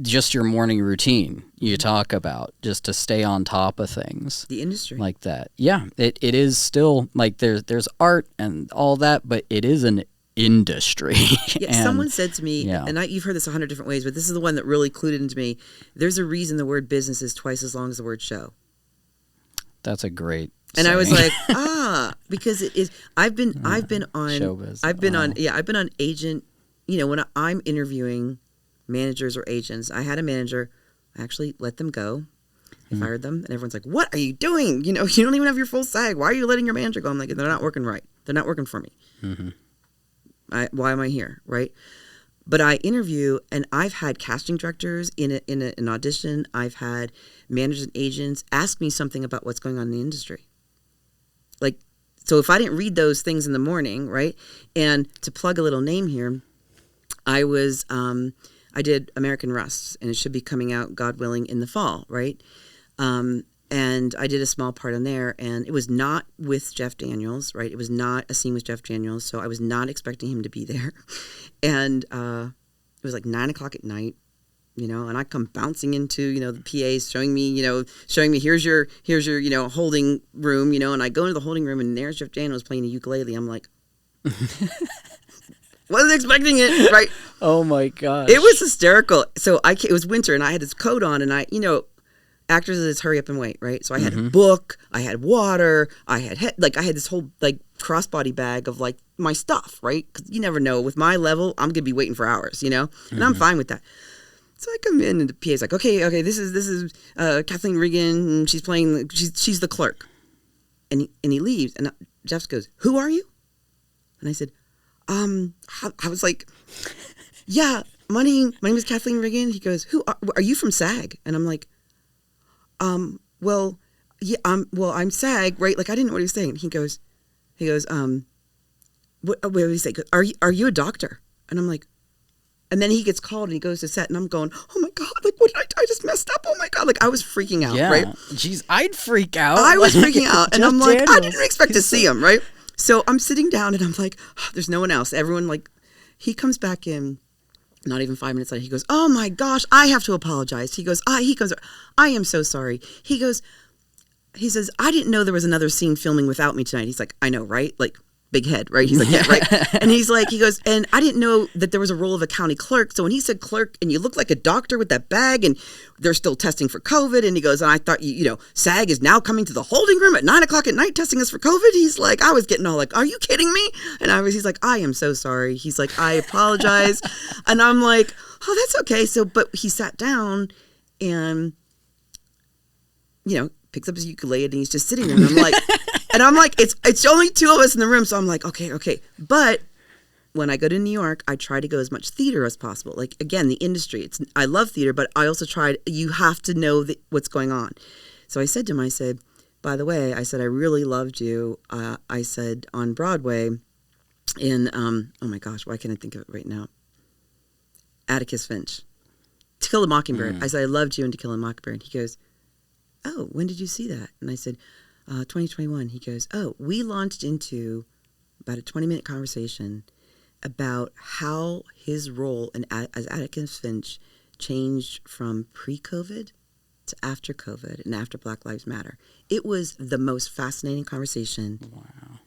Speaker 1: just your morning routine you talk about, just to stay on top of things.
Speaker 2: The industry.
Speaker 1: Like that. Yeah, it is still, like, there's art and all that, but it is an industry.
Speaker 2: Someone said to me, and you've heard this 100 different ways, but this is the one that really clued into me. There's a reason the word business is twice as long as the word show.
Speaker 1: That's a great
Speaker 2: and
Speaker 1: saying.
Speaker 2: I was like, because it is. I've been on
Speaker 1: showbiz.
Speaker 2: I've been on agent. When I'm interviewing managers or agents, I had a manager. I actually let them go. I fired them, and everyone's like, "What are you doing? You don't even have your full SAG. Why are you letting your manager go?" I'm like, "They're not working right. They're not working for me. Why am I here, right?" But I interview, and I've had casting directors in an audition. I've had managers and agents ask me something about what's going on in the industry. Like, so if I didn't read those things in the morning, right? And to plug a little name here, I did American Rust, and it should be coming out, God willing, in the fall, right? And I did a small part on there, and it was not with Jeff Daniels, right? It was not a scene with Jeff Daniels, so I was not expecting him to be there. And it was like 9 o'clock at night, and I come bouncing into, the PAs showing me, here's your, holding room, and I go into the holding room, and there's Jeff Daniels playing a ukulele. I'm like, wasn't expecting it, right?
Speaker 1: Oh my gosh.
Speaker 2: It was hysterical. So it was winter, and I had this coat on, and actors is hurry up and wait, right? So I had a book, I had water, I had this whole crossbody bag of my stuff, right? Because you never know. With my level, I'm gonna be waiting for hours, and I'm fine with that. So I come in, and the PA's like, okay, this is Kathleen Regan, and she's playing. She's the clerk, and he leaves, and Jeff goes, "Who are you?" And I said, I was like, "Yeah, my name is Kathleen Regan." He goes, "Who are you from SAG?" And I'm like, well, yeah, I'm SAG, right? I didn't know what he was saying. He goes, what did he say? Are you a doctor? And I'm like, and then he gets called and he goes to set, and I'm going, oh my God, what did I just messed up? Oh my God. I was freaking out, right?
Speaker 1: Jeez, I'd freak out.
Speaker 2: I was freaking out. And I'm like, I didn't expect to see him, right? So I'm sitting down and I'm like, oh, there's no one else. Everyone, he comes back in. Not even 5 minutes later, he goes, oh my gosh, I have to apologize. He goes, I am so sorry. He says, I didn't know there was another scene filming without me tonight. He's like, I know, right? Big head, right? He's like, yeah, right. And he goes, and I didn't know that there was a role of a county clerk. So when he said clerk, and you look like a doctor with that bag, and they're still testing for COVID, and he goes, and I thought, SAG is now coming to the holding room at 9 o'clock at night testing us for COVID. He's like, I was getting all are you kidding me? And he's like, I am so sorry. He's like, I apologize. And I'm like, oh, that's okay. So, but he sat down and, picks up his ukulele, and he's just sitting there, and I'm like, it's only two of us in the room, so I'm like, okay. But when I go to New York, I try to go as much theater as possible. Again, the industry. I love theater, but I also you have to know what's going on. So I said to him, by the way, I really loved you. I said on Broadway in, oh my gosh, why can't I think of it right now? Atticus Finch, To Kill a Mockingbird. I said, I loved you in To Kill a Mockingbird. And he goes, oh, when did you see that? And I said, 2021. He goes, oh, we launched into about a 20-minute conversation about how his role as Atticus Finch changed from pre-COVID to after COVID and after Black Lives Matter. It was the most fascinating conversation.
Speaker 1: Wow.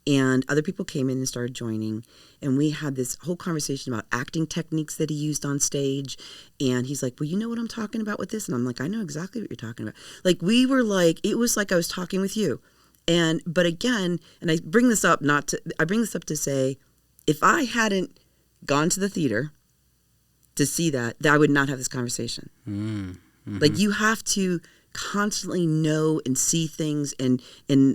Speaker 2: And other people came in and started joining, and we had this whole conversation about acting techniques that he used on stage. And he's like, well, you know what I'm talking about with this? And I'm like, I know exactly what you're talking about. We were it was like I was talking with you. But again, and I bring this up to say, if I hadn't gone to the theater to see that I would not have this conversation. Mm-hmm. You have to constantly know and see things and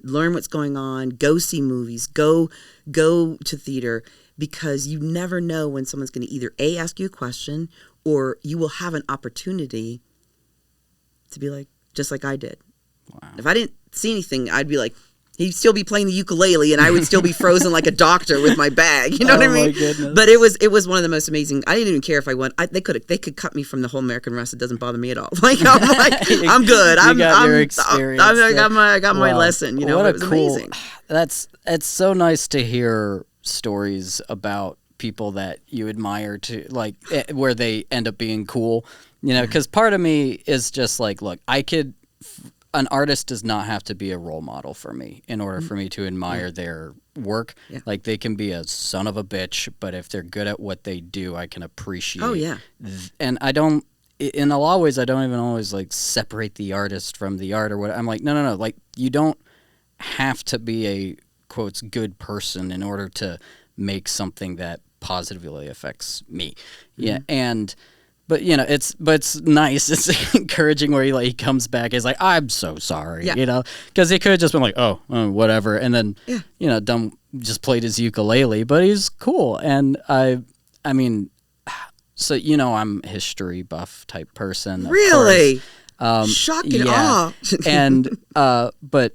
Speaker 2: learn what's going on, go see movies, go to theater, because you never know when someone's going to either ask you a question, or you will have an opportunity to be just like I did.
Speaker 1: Wow.
Speaker 2: If I didn't see anything, I'd be he'd still be playing the ukulele, and I would still be frozen like a doctor with my bag. You know what I mean?
Speaker 1: My goodness.
Speaker 2: But it was one of the most amazing. I didn't even care if I won. They could cut me from the whole American Rust. It doesn't bother me at all. I'm good.
Speaker 1: You got your experience.
Speaker 2: I got my lesson. It was amazing.
Speaker 1: It's so nice to hear stories about people that you admire where they end up being cool. Because part of me is just look, an artist does not have to be a role model for me in order for me to admire their work. Yeah. They can be a son of a bitch, but if they're good at what they do, I can appreciate. Oh yeah. And I don't, in a lot of ways, I don't even always separate the artist from the art or what. I'm no. You don't have to be a quotes good person in order to make something that positively affects me. Mm-hmm. Yeah. But it's nice. It's encouraging where he comes back. He's like, I'm so sorry, because he could have just been oh, whatever, and then just played his ukulele. But he's cool, and I mean, so I'm a history buff type person.
Speaker 2: Really, shocking awe.
Speaker 1: And but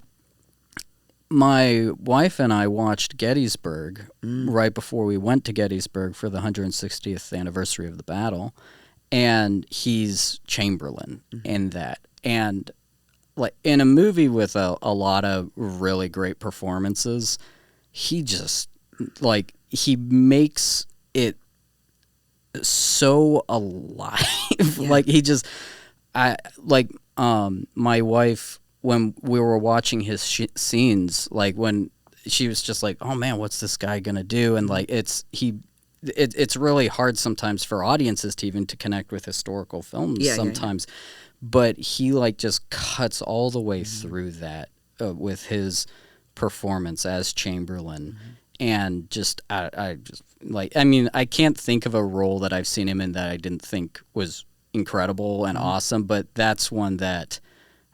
Speaker 1: my wife and I watched Gettysburg right before we went to Gettysburg for the 160th anniversary of the battle. And he's Chamberlain in that. And like in a movie with a lot of really great performances, he just like he makes it so alive.
Speaker 2: Yeah.
Speaker 1: Like he just my wife, when we were watching his scenes, like when she was just like, oh man, what's this guy gonna do? And like it's really hard sometimes for audiences to even to connect with historical films sometimes. But he like just cuts all the way through that with his performance as Chamberlain. And just I just like, I mean, I can't think of a role that I've seen him in that I didn't think was incredible and awesome, but that's one that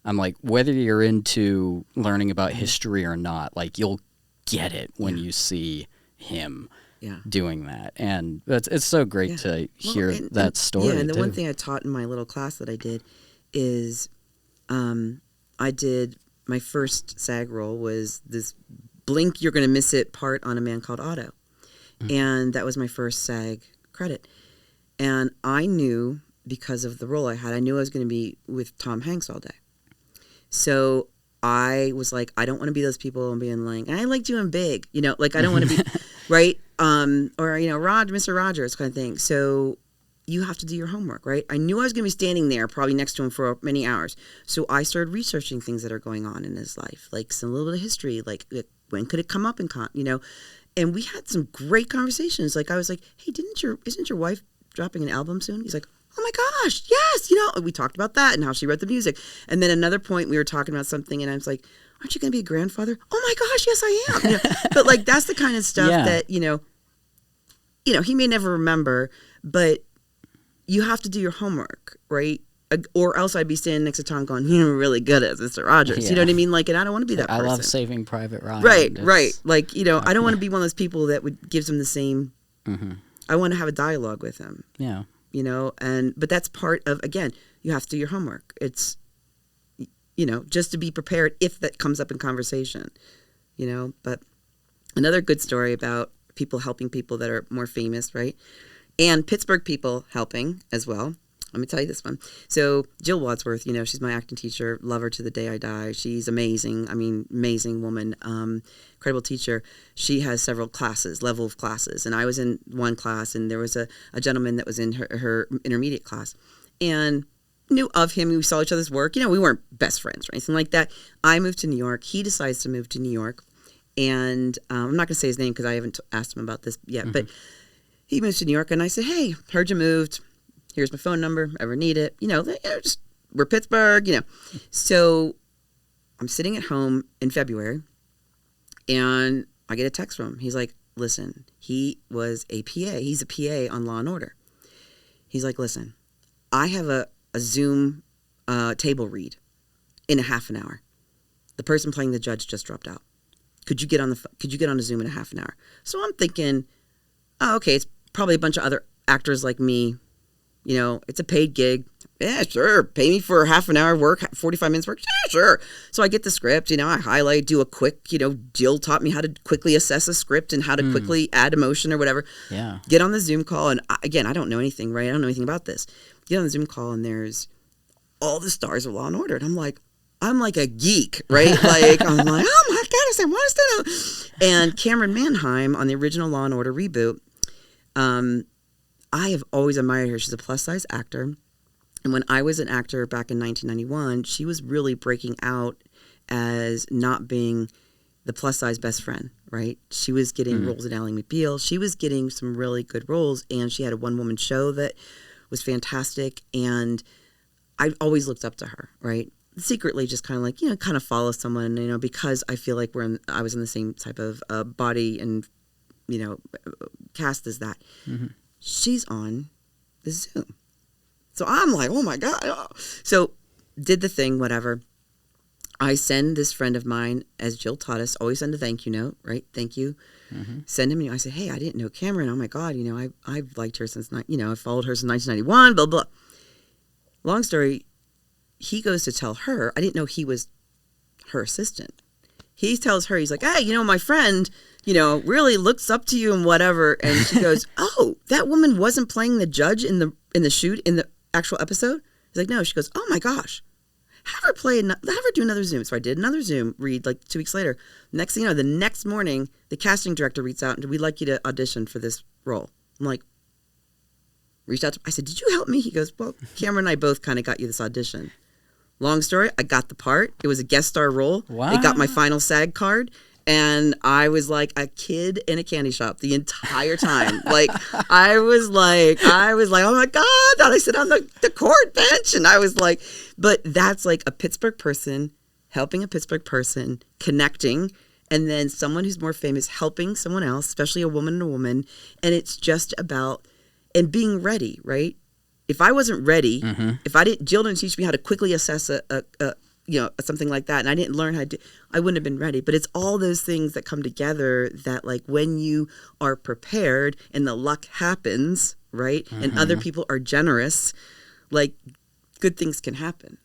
Speaker 1: I'm like, whether you're into learning about history or not, like you'll get it when you see him doing that. And it's so great to hear that story.
Speaker 2: Yeah, and the
Speaker 1: too.
Speaker 2: one thing I taught in my little class that I did is I did my first SAG role was this blink you're going to miss it part on A Man Called Otto. And that was my first SAG credit. And I knew, because of the role I had, I knew I was going to be with Tom Hanks all day. So I was like, I don't want to be those people and being like, I like doing big, you know, like I don't want to be, right? Or, you know, Mr. Rogers kind of thing. So you have to do your homework, right? I knew I was going to be standing there probably next to him for many hours. So I started researching things that are going on in his life, like some little bit of history, like when could it come up in, you know? And we had some great conversations. Like I was like, hey, isn't your wife dropping an album soon? He's like, oh my gosh, yes, you know. And we talked about that and how she wrote the music. And then another point we were talking about something, and I was like, aren't you going to be a grandfather? Oh my gosh, yes, I am. You know? But like that's the kind of stuff that you know, he may never remember, but you have to do your homework, right? Or else I'd be standing next to Tom going, you're really good at Mr. Rogers. Yeah. You know what I mean? Like, and I don't want to be that person.
Speaker 1: I love Saving Private Ryan.
Speaker 2: Right. Like, you know, I don't want to be one of those people that would gives him the same. I want to have a dialogue with him. Yeah. You know, but that's part of, again, you have to do your homework. It's, you know, just to be prepared if that comes up in conversation, you know. But another good story about people helping people that are more famous, right? And Pittsburgh people helping as well. Let me tell you this one. So Jill Wadsworth, you know, she's my acting teacher. Love her to the day I die. She's amazing. I mean, amazing woman. Incredible teacher. She has several level of classes. And I was in one class, and there was a gentleman that was in her intermediate class. And knew of him. We saw each other's work. You know, we weren't best friends or anything like that. I moved to New York. He decides to move to New York. And I'm not going to say his name because I haven't asked him about this yet. But he moves to New York, and I said, hey, heard you moved. Here's my phone number, ever need it. You know, just we're Pittsburgh, you know. So I'm sitting at home in February, and I get a text from him. He's like, listen, he was a PA. He's a PA on Law & Order. He's like, listen, I have a Zoom table read in a half an hour. The person playing the judge just dropped out. Could you get on a Zoom in a half an hour? So I'm thinking, oh, okay, it's probably a bunch of other actors like me. You know, it's a paid gig. Yeah, sure. Pay me for half an hour work, 45 minutes work. Yeah, sure. So I get the script, you know, I highlight, do a quick, you know, Jill taught me how to quickly assess a script and how to quickly add emotion or whatever. Yeah. Get on the Zoom call. And again, I don't know anything, right? I don't know anything about this. Get on the Zoom call, and there's all the stars of Law & Order. And I'm like a geek, right? Like, I'm like, oh my goodness, I want to know. And Cameron Manheim on the original Law & Order reboot, I have always admired her. She's a plus-size actor. And when I was an actor back in 1991, she was really breaking out as not being the plus-size best friend, right? She was getting roles in Ally McBeal. She was getting some really good roles, and she had a one-woman show that was fantastic. And I always looked up to her, right? Secretly just kind of like, you know, kind of follow someone, you know, because I feel like I was in the same type of body and, you know, cast as that. She's on the Zoom. So I'm like, oh my God. Oh. So did the thing, whatever. I send this friend of mine, as Jill taught us, always send a thank you note, right? Thank you. Send him, you know, I said, hey, I didn't know Cameron. Oh my God. You know, I've liked her since, you know, I followed her since 1991, blah, blah. Long story, he goes to tell her, I didn't know he was her assistant. He tells her, he's like, hey, you know, my friend, you know, really looks up to you and whatever. And she goes, oh, that woman wasn't playing the judge in the actual episode? He's like, no. She goes, oh my gosh. have her do another Zoom. So I did another Zoom read like 2 weeks later. Next thing you know, the next morning, the casting director reached out and we'd like you to audition for this role. I'm like, reached out to, I said, did you help me? He goes, well, Cameron and I both kind of got you this audition. Long story, I got the part. It was a guest star role.
Speaker 1: Wow.
Speaker 2: It got my final SAG card. And I was like a kid in a candy shop the entire time. Like, I was like, oh my God, that I sit on the court bench. And I was like, but that's like a Pittsburgh person helping a Pittsburgh person, connecting, and then someone who's more famous helping someone else, especially a woman and a woman. And it's just about, and being ready, right? If I wasn't ready, Jill didn't teach me how to quickly assess something like that, and I didn't learn how to do, I wouldn't have been ready. But it's all those things that come together that, like, when you are prepared and the luck happens, right, and other people are generous, like, good things can happen,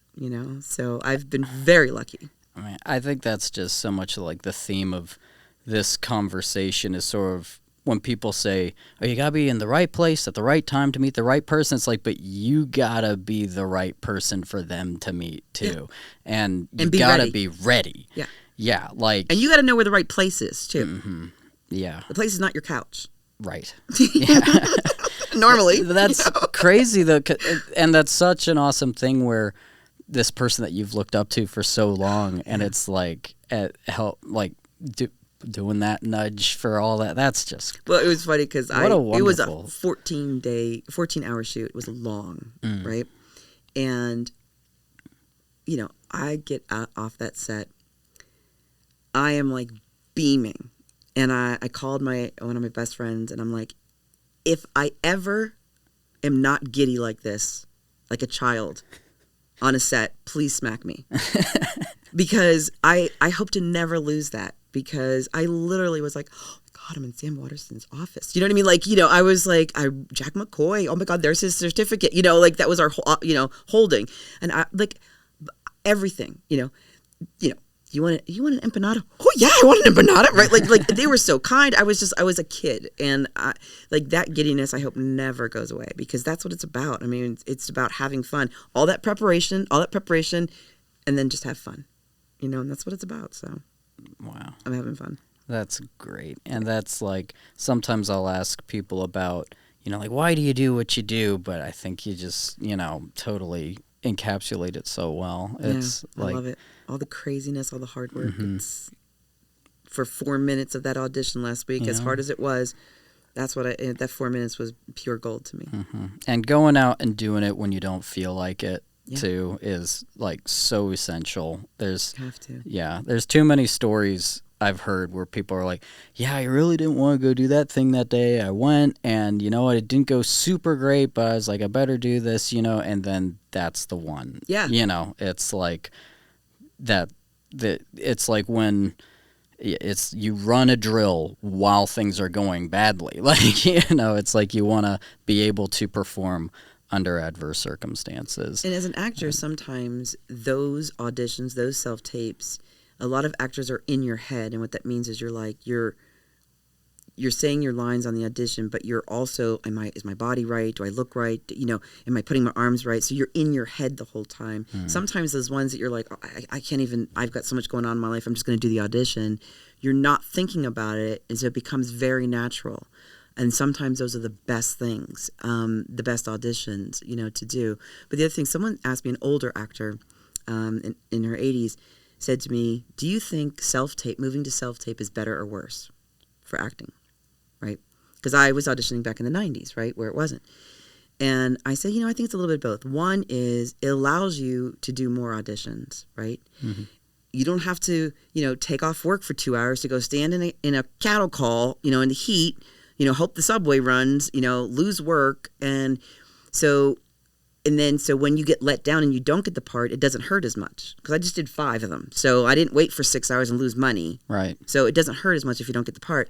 Speaker 2: So I've been very lucky.
Speaker 1: I mean, I think that's just so much like the theme of this conversation is sort of when people say, oh, you got to be in the right place at the right time to meet the right person. It's like, but you got to be the right person for them to meet too. Yeah. And you got to be ready. Yeah. Yeah. Like,
Speaker 2: and you got to know where the right place is too.
Speaker 1: Yeah.
Speaker 2: The place is not your couch.
Speaker 1: Right. Yeah.
Speaker 2: Normally.
Speaker 1: That's crazy though. And that's such an awesome thing where this person that you've looked up to for so long, and it's like, doing that nudge for all that. That's just,
Speaker 2: well, it was funny because it was a 14-hour shoot. It was long, right? And I get off that set, I am like beaming, and I called one of my best friends, and I'm like, if I ever am not giddy like this, like a child on a set, please smack me. Because I hope to never lose that. Because I literally was like, oh my God, I'm in Sam Waterston's office. You know what I mean? Like, I was like, Jack McCoy, oh my God, there's his certificate. Like that was our, holding. And I, like, everything, you want an empanada? Oh yeah, I want an empanada, right? Like they were so kind. I was a kid. And like that giddiness, I hope never goes away, because that's what it's about. I mean, it's about having fun. All that preparation, and then just have fun, and that's what it's about, so.
Speaker 1: Wow.
Speaker 2: I'm having fun.
Speaker 1: That's great. And that's like, sometimes I'll ask people about, like, why do you do what you do? But I think you just, totally encapsulate it so well. It's like,
Speaker 2: I love it. All the craziness, all the hard work. It's for 4 minutes of that audition last week, as hard as it was, that's what that 4 minutes was pure gold to me.
Speaker 1: And going out and doing it when you don't feel like it, too, is like so essential. There's too many stories I've heard where people are like, yeah, I really didn't want to go do that thing that day. I went, and it didn't go super great, but I was like, I better do this, and then that's the one. Yeah. It's like that. It's like when you run a drill while things are going badly. Like, it's like you want to be able to perform under adverse circumstances.
Speaker 2: And as an actor, sometimes those auditions, those self-tapes, a lot of actors are in your head, and what that means is you're saying your lines on the audition, but you're also, is my body right? Do I look right? Am I putting my arms right? So you're in your head the whole time. Sometimes those ones that you're like, oh, I can't even, I've got so much going on in my life, I'm just going to do the audition. You're not thinking about it, and so it becomes very natural. And sometimes those are the best things, the best auditions, to do. But the other thing, someone asked me, an older actor in her 80s, said to me, do you think moving to self-tape is better or worse for acting, right? Because I was auditioning back in the 90s, right, where it wasn't. And I said, I think it's a little bit of both. One is it allows you to do more auditions, right? You don't have to, take off work for 2 hours to go stand in a cattle call, in the heat, hope the subway runs, lose work. And so when you get let down and you don't get the part, it doesn't hurt as much, because I just did 5 of them. So I didn't wait for 6 hours and lose money. Right. So it doesn't hurt as much if you don't get the part.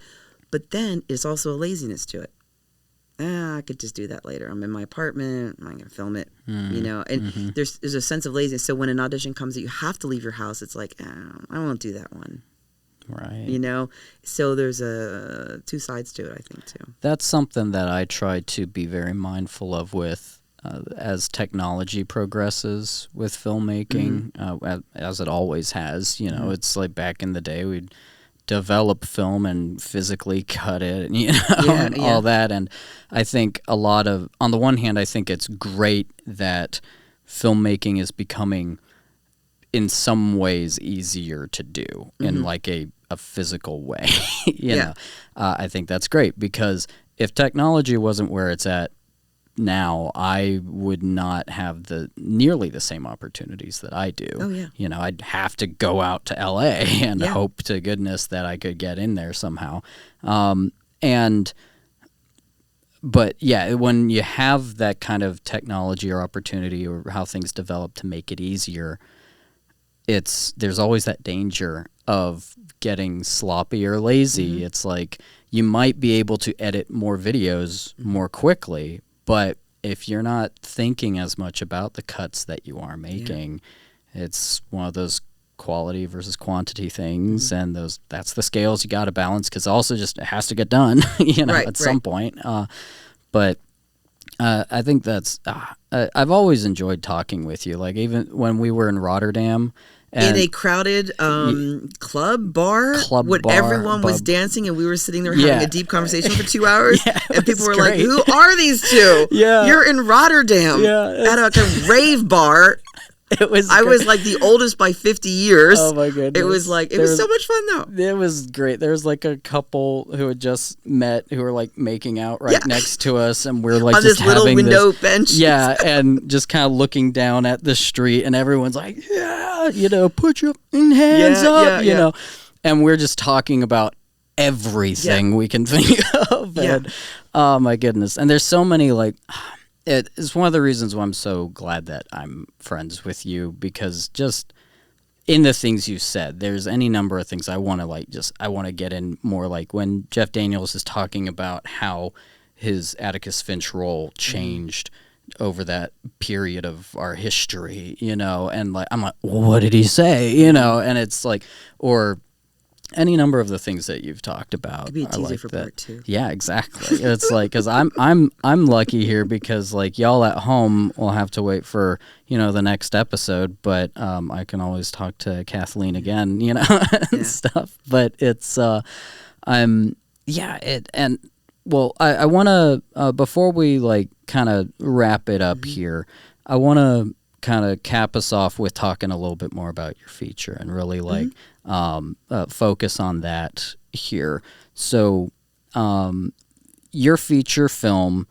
Speaker 2: But then it's also a laziness to it. I could just do that later. I'm in my apartment. I'm going to film it, and there's a sense of laziness. So when an audition comes that you have to leave your house, it's like, I won't do that one. Right. So there's 2 sides to it, I think, too.
Speaker 1: That's something that I try to be very mindful of with as technology progresses with filmmaking, as it always has, it's like back in the day we'd develop film and physically cut it, and all that. And I think on the one hand, I think it's great that filmmaking is becoming in some ways easier to do in like a physical way. I think that's great, because if technology wasn't where it's at now, I would not have nearly the same opportunities that I do.
Speaker 2: Oh, yeah.
Speaker 1: I'd have to go out to LA and hope to goodness that I could get in there somehow. But yeah, when you have that kind of technology or opportunity or how things develop to make it easier, there's always that danger of getting sloppy or lazy. It's like you might be able to edit more videos more quickly, but if you're not thinking as much about the cuts that you are making, it's one of those quality versus quantity things, and that's the scales you got to balance, because also just it has to get done, at some point. But I think that's I've always enjoyed talking with you. Like even when we were in Rotterdam.
Speaker 2: In a crowded club bar, everyone was dancing, and we were sitting there having a deep conversation for 2 hours, and people were like, "Who are these two? You're in Rotterdam at a rave bar." I was like the oldest by 50 years.
Speaker 1: Oh my goodness!
Speaker 2: It was like it was so much fun though.
Speaker 1: It was great. There was like a couple who had just met who were like making out next to us, and we're like
Speaker 2: on
Speaker 1: just
Speaker 2: this little
Speaker 1: having
Speaker 2: window bench.
Speaker 1: Yeah, and just kind of looking down at the street, and everyone's like, put your hands up, and we're just talking about everything we can think of. And, oh my goodness! And there's so many like. It is one of the reasons why I'm so glad that I'm friends with you, because just in the things you said, there's any number of things I want to get in more, like when Jeff Daniels is talking about how his Atticus Finch role changed over that period of our history, and like, I'm like, well, what did he say? And it's like, or any number of the things that you've talked about.
Speaker 2: Could be a teaser
Speaker 1: like
Speaker 2: for
Speaker 1: that.
Speaker 2: part 2.
Speaker 1: Yeah, exactly. It's like, because I'm lucky here, because like y'all at home will have to wait for the next episode, but I can always talk to Kathleen again, and stuff. But it's I want to before we like kind of wrap it up here, I want to kind of cap us off with talking a little bit more about your feature and really like focus on that here. So your feature film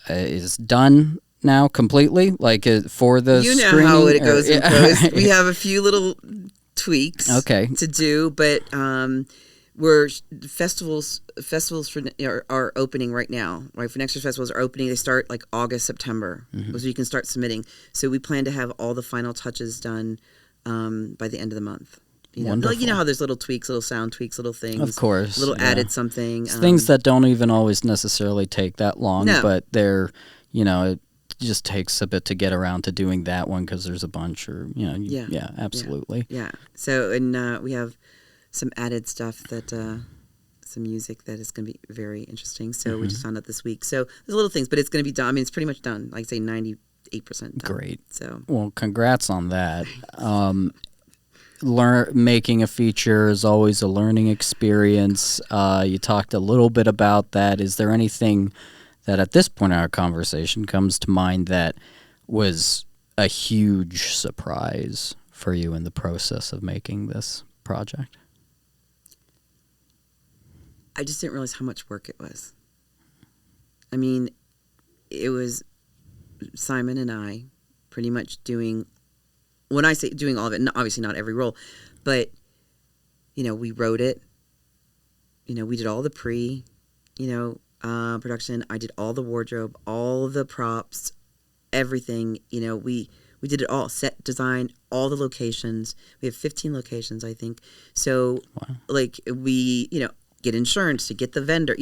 Speaker 1: is done now completely, like for the screening?
Speaker 2: How it goes in post. We have a few little tweaks to do, but festivals are opening right now. Right, for next year's festivals are opening. They start like August, September, so you can start submitting. So we plan to have all the final touches done by the end of the month. Like how there's little tweaks, little sound tweaks, little things.
Speaker 1: Of course,
Speaker 2: little added something.
Speaker 1: Things that don't even always necessarily take that long, but they're it just takes a bit to get around to doing that one, because there's a bunch, or absolutely.
Speaker 2: Yeah. So and we have some added stuff that some music that is going to be very interesting. So we just found out this week. So there's little things, but it's going to be done. I mean, it's pretty much done. Like I say, 98% done.
Speaker 1: Great.
Speaker 2: So
Speaker 1: well, congrats on that. Making a feature is always a learning experience. You talked a little bit about that. Is there anything that at this point in our conversation comes to mind that was a huge surprise for you in the process of making this project?
Speaker 2: I just didn't realize how much work it was. I mean, it was Simon and I pretty much doing, when I say doing all of it, obviously not every role, but, we wrote it. We did all the production. I did all the wardrobe, all the props, everything. We did it all, set design, all the locations. We have 15 locations, I think. So, we, get insurance to get the vendor.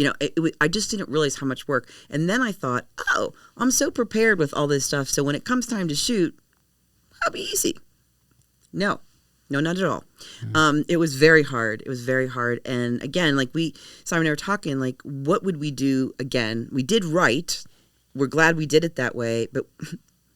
Speaker 2: I just didn't realize how much work. And then I thought, oh, I'm so prepared with all this stuff. So when it comes time to shoot, I'll be easy. No, not at all. It was very hard. And again, like Simon and I were talking, like, what would we do again? We did write we're glad we did it that way, but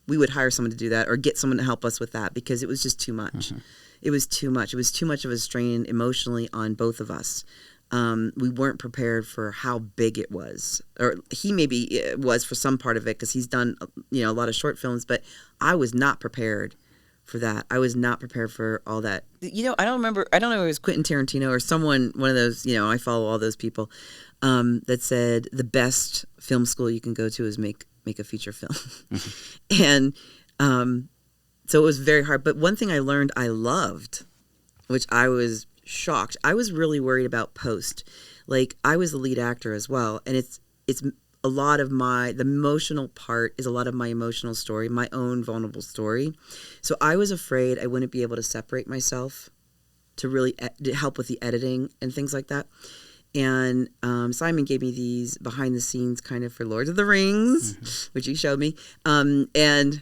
Speaker 2: we would hire someone to do that or get someone to help us with that because it was just too much. Mm-hmm. It was too much. It was too much of a strain emotionally on both of us. We weren't prepared for how big it was. Or he maybe was for some part of it because he's done, a lot of short films, but I was not prepared for that. I was not prepared for all that. I don't know if it was Quentin Tarantino or someone, one of those, I follow all those people, that said the best film school you can go to is make a feature film. Mm-hmm. And so it was very hard. But one thing I learned I loved, which I was shocked. I was really worried about post. Like, I was the lead actor as well. And it's a lot of the emotional part is a lot of my emotional story, my own vulnerable story. So I was afraid I wouldn't be able to separate myself to really to help with the editing and things like that. And Simon gave me these behind the scenes kind of for Lord of the Rings, mm-hmm. which he showed me, and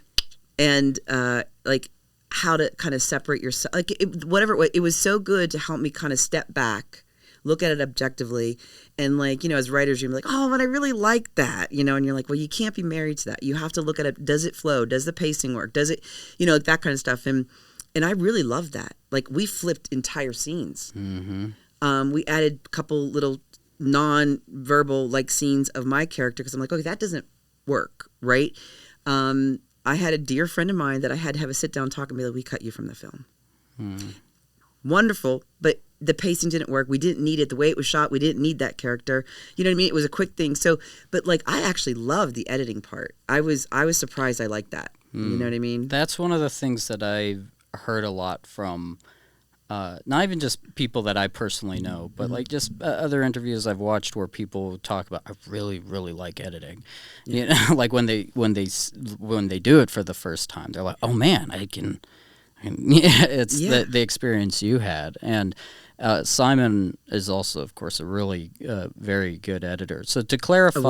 Speaker 2: like how to kind of separate yourself, like it was so good to help me kind of step back, look at it objectively, and like, as writers, you're like, oh, but I really like that, and you're like, well, you can't be married to that. You have to look at it. Does it flow? Does the pacing work? Does it, that kind of stuff. And I really loved that. Like, we flipped entire scenes. Mm-hmm. We added a couple little non-verbal like scenes of my character because I'm like, okay, that doesn't work, right? I had a dear friend of mine that I had to have a sit down talk and be like, we cut you from the film. Wonderful, but the pacing didn't work. We didn't need it. The way it was shot, we didn't need that character. You know what I mean? It was a quick thing. So, but like, I actually loved the editing part. I was surprised I liked that. You know what I mean?
Speaker 1: That's one of the things that I've heard a lot from not even just people that I personally know, but like just other interviews I've watched where people talk about, I really, really like editing. Yeah. Like when they do it for the first time, they're like, oh man, it's the experience you had. And Simon is also, of course, a really very good editor. So to clarify,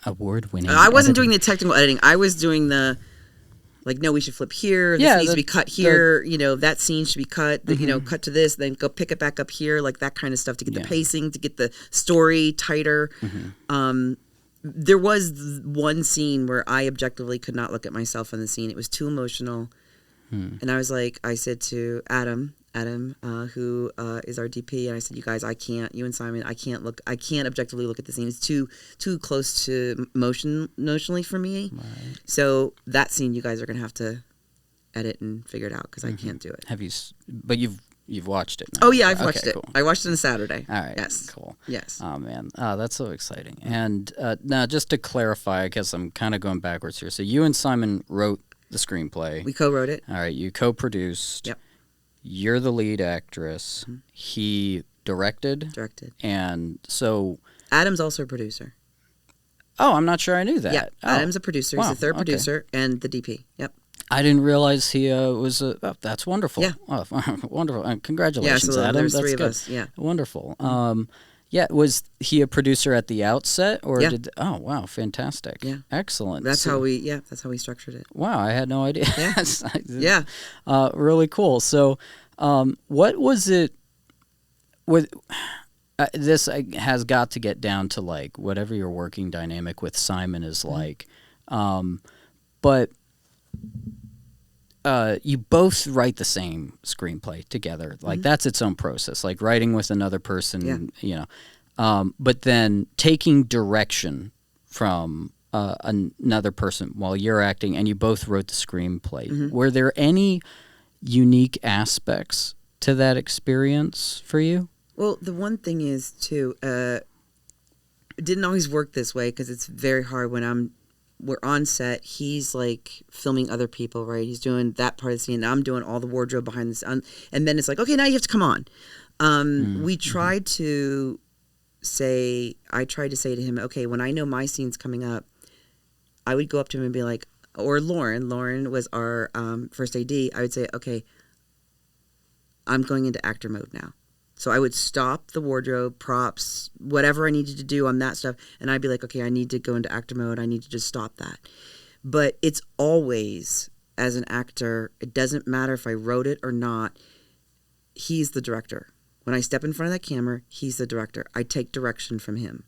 Speaker 2: award-winning.
Speaker 1: I
Speaker 2: wasn't doing the technical editing. I was doing the, like, no, we should flip here. This needs to be cut here. That scene should be cut. Mm-hmm. Cut to this, then go pick it back up here, like that kind of stuff to get the pacing, to get the story tighter. Mm-hmm. There was one scene where I objectively could not look at myself in the scene. It was too emotional. And I said to Adam, who is our DP, and I said, you guys, you and Simon, I can't objectively look at the scene. It's too close to emotionally for me. Right. So that scene, you guys are going to have to edit and figure it out because I can't do it.
Speaker 1: But you've watched it now.
Speaker 2: Oh yeah, I've watched it.
Speaker 1: Cool.
Speaker 2: I watched it on a Saturday.
Speaker 1: All right.
Speaker 2: Yes.
Speaker 1: Cool.
Speaker 2: Yes.
Speaker 1: Oh man. Oh, that's so exciting. And now just to clarify, I guess I'm kind of going backwards here. So you and Simon wrote the screenplay.
Speaker 2: We co-wrote it.
Speaker 1: All right. You co-produced.
Speaker 2: Yep.
Speaker 1: You're the lead actress. Mm-hmm. He directed. And so
Speaker 2: Adam's also a producer.
Speaker 1: Oh, I'm not sure I knew that.
Speaker 2: Yeah,
Speaker 1: Oh.
Speaker 2: Adam's a producer. He's the third producer and the DP. Yep.
Speaker 1: I didn't realize he was a. Oh, that's wonderful.
Speaker 2: Yeah.
Speaker 1: Oh, wonderful. Congratulations,
Speaker 2: Adam.
Speaker 1: There's
Speaker 2: three
Speaker 1: good.
Speaker 2: of us. Yeah.
Speaker 1: Wonderful. Was he a producer at the outset, or did? Oh, wow, fantastic.
Speaker 2: Yeah.
Speaker 1: Excellent.
Speaker 2: That's how we structured it.
Speaker 1: Wow, I had no idea.
Speaker 2: Yeah.
Speaker 1: Yeah. Really cool. So, what was it? With this has got to get down to like whatever your working dynamic with Simon is like, but. You both write the same screenplay together. Like that's its own process. Like writing with another person, but then taking direction from another person while you're acting, and you both wrote the screenplay. Mm-hmm. Were there any unique aspects to that experience for you?
Speaker 2: Well, the one thing is too, it didn't always work this way because it's very hard when we're on set, he's like filming other people, right? He's doing that part of the scene, and I'm doing all the wardrobe behind the scene. And then it's like, okay, now you have to come on. We tried to say to him, okay, when I know my scene's coming up, I would go up to him and be like, or Lauren was our first AD, I would say, okay, I'm going into actor mode now. So I would stop the wardrobe, props, whatever I needed to do on that stuff, and I'd be like, okay, I need to go into actor mode. I need to just stop that. But it's always, as an actor, it doesn't matter if I wrote it or not, he's the director. When I step in front of that camera, he's the director. I take direction from him.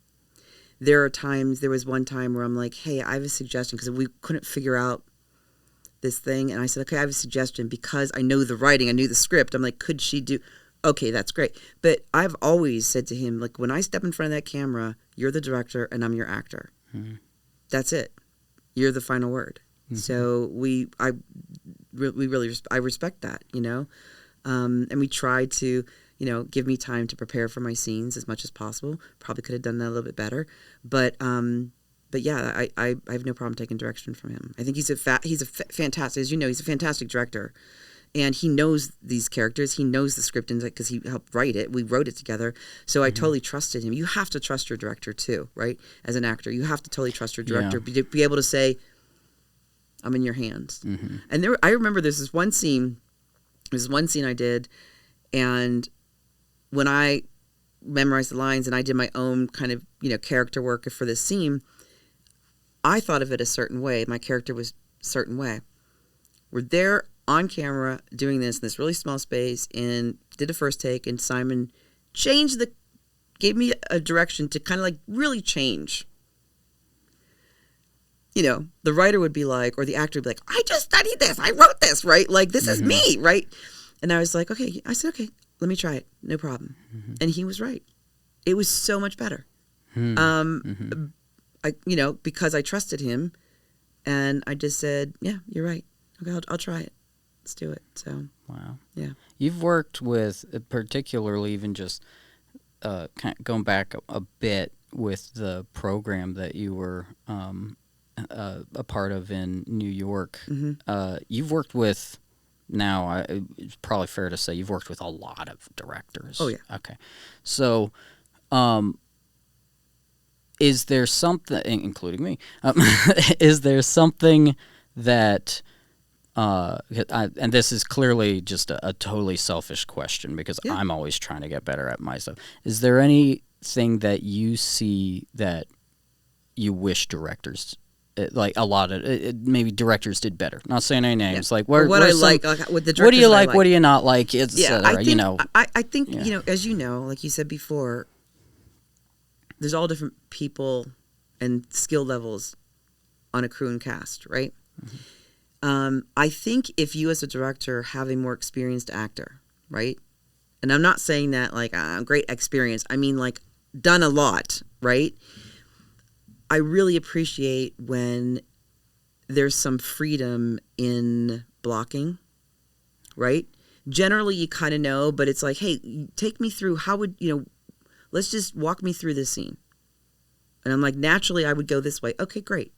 Speaker 2: there was one time where I'm like, hey, I have a suggestion, because we couldn't figure out this thing. And I said, okay, I have a suggestion, because I know the writing, I knew the script. I'm like, could she do, okay, that's great. But I've always said to him, like, when I step in front of that camera, you're the director and I'm your actor. Mm-hmm. That's it. You're the final word. Mm-hmm. So I respect that, you know? And we try to, you know, give me time to prepare for my scenes as much as possible. Probably could have done that a little bit better. But yeah, I have no problem taking direction from him. I think he's a fantastic, as you know, he's a fantastic director. And he knows these characters. He knows the script because he helped write it. We wrote it together. So I totally trusted him. You have to trust your director too, right? As an actor, you have to totally trust your director. Yeah. Be able to say, I'm in your hands. Mm-hmm. And I remember there's this one scene I did, and when I memorized the lines and I did my own kind of, you know, character work for this scene, I thought of it a certain way. My character was a certain way. We're there on camera doing this in this really small space, and did a first take, and Simon gave me a direction to kind of like really change. You know, the writer would be like, or the actor would be like, I just studied this, I wrote this, right? Like, this is me, right? And I was like, okay, I said, okay, let me try it, no problem. Mm-hmm. And he was right. It was so much better. Mm-hmm. You know, because I trusted him, and I just said, yeah, you're right. Okay, I'll try it. Let's do it. So
Speaker 1: wow,
Speaker 2: yeah.
Speaker 1: You've worked with, particularly even just kind of going back a bit with the program that you were a part of in New York. Mm-hmm. You've worked with, now it's probably fair to say you've worked with a lot of directors.
Speaker 2: Oh yeah.
Speaker 1: Okay, so is there something, including me, is there something that and this is clearly just a totally selfish question, because I'm always trying to get better at my stuff. Is there anything that you see that you wish directors, like a lot of maybe directors did better? Not saying any names. Yeah. Like what do you like? What do you not like? You know.
Speaker 2: I think you know, as you know, like you said before, there's all different people and skill levels on a crew and cast, right? Mm-hmm. I think if you as a director have a more experienced actor, right? And I'm not saying that like great experience. I mean like done a lot, right? I really appreciate when there's some freedom in blocking, right? Generally you kind of know, but it's like, hey, take me through, let's just walk me through this scene. And I'm like, naturally I would go this way. Okay, great.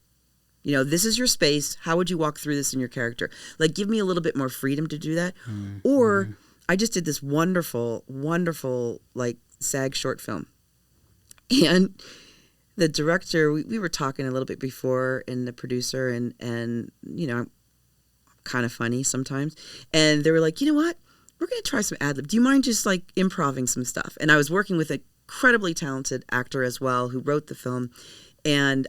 Speaker 2: You know, this is your space. How would you walk through this in your character? Like, give me a little bit more freedom to do that. Mm-hmm. Or I just did this wonderful, wonderful, like, SAG short film. And the director, we were talking a little bit before, and the producer, and you know, I'm kind of funny sometimes. And they were like, you know what? We're going to try some ad-lib. Do you mind just, like, improvising some stuff? And I was working with an incredibly talented actor as well who wrote the film. And,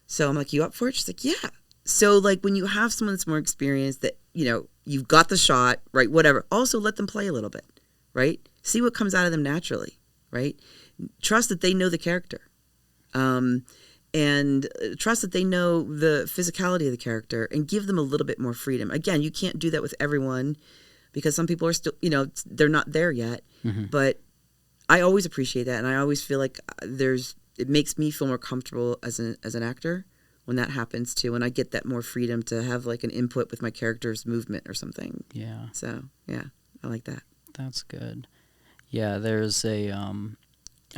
Speaker 2: so I'm like, you up for it? She's like, yeah. So like when you have someone that's more experienced, that, you know, you've got the shot, right? Whatever. Also let them play a little bit, right? See what comes out of them naturally, right? Trust that they know the character. And trust that they know the physicality of the character, and give them a little bit more freedom. Again, you can't do that with everyone, because some people are still, you know, they're not there yet. Mm-hmm. But I always appreciate that. And I always feel like it makes me feel more comfortable as an actor when that happens too, and I get that more freedom to have like an input with my character's movement or something. Yeah. So yeah, I like that.
Speaker 1: That's good. Yeah, there's a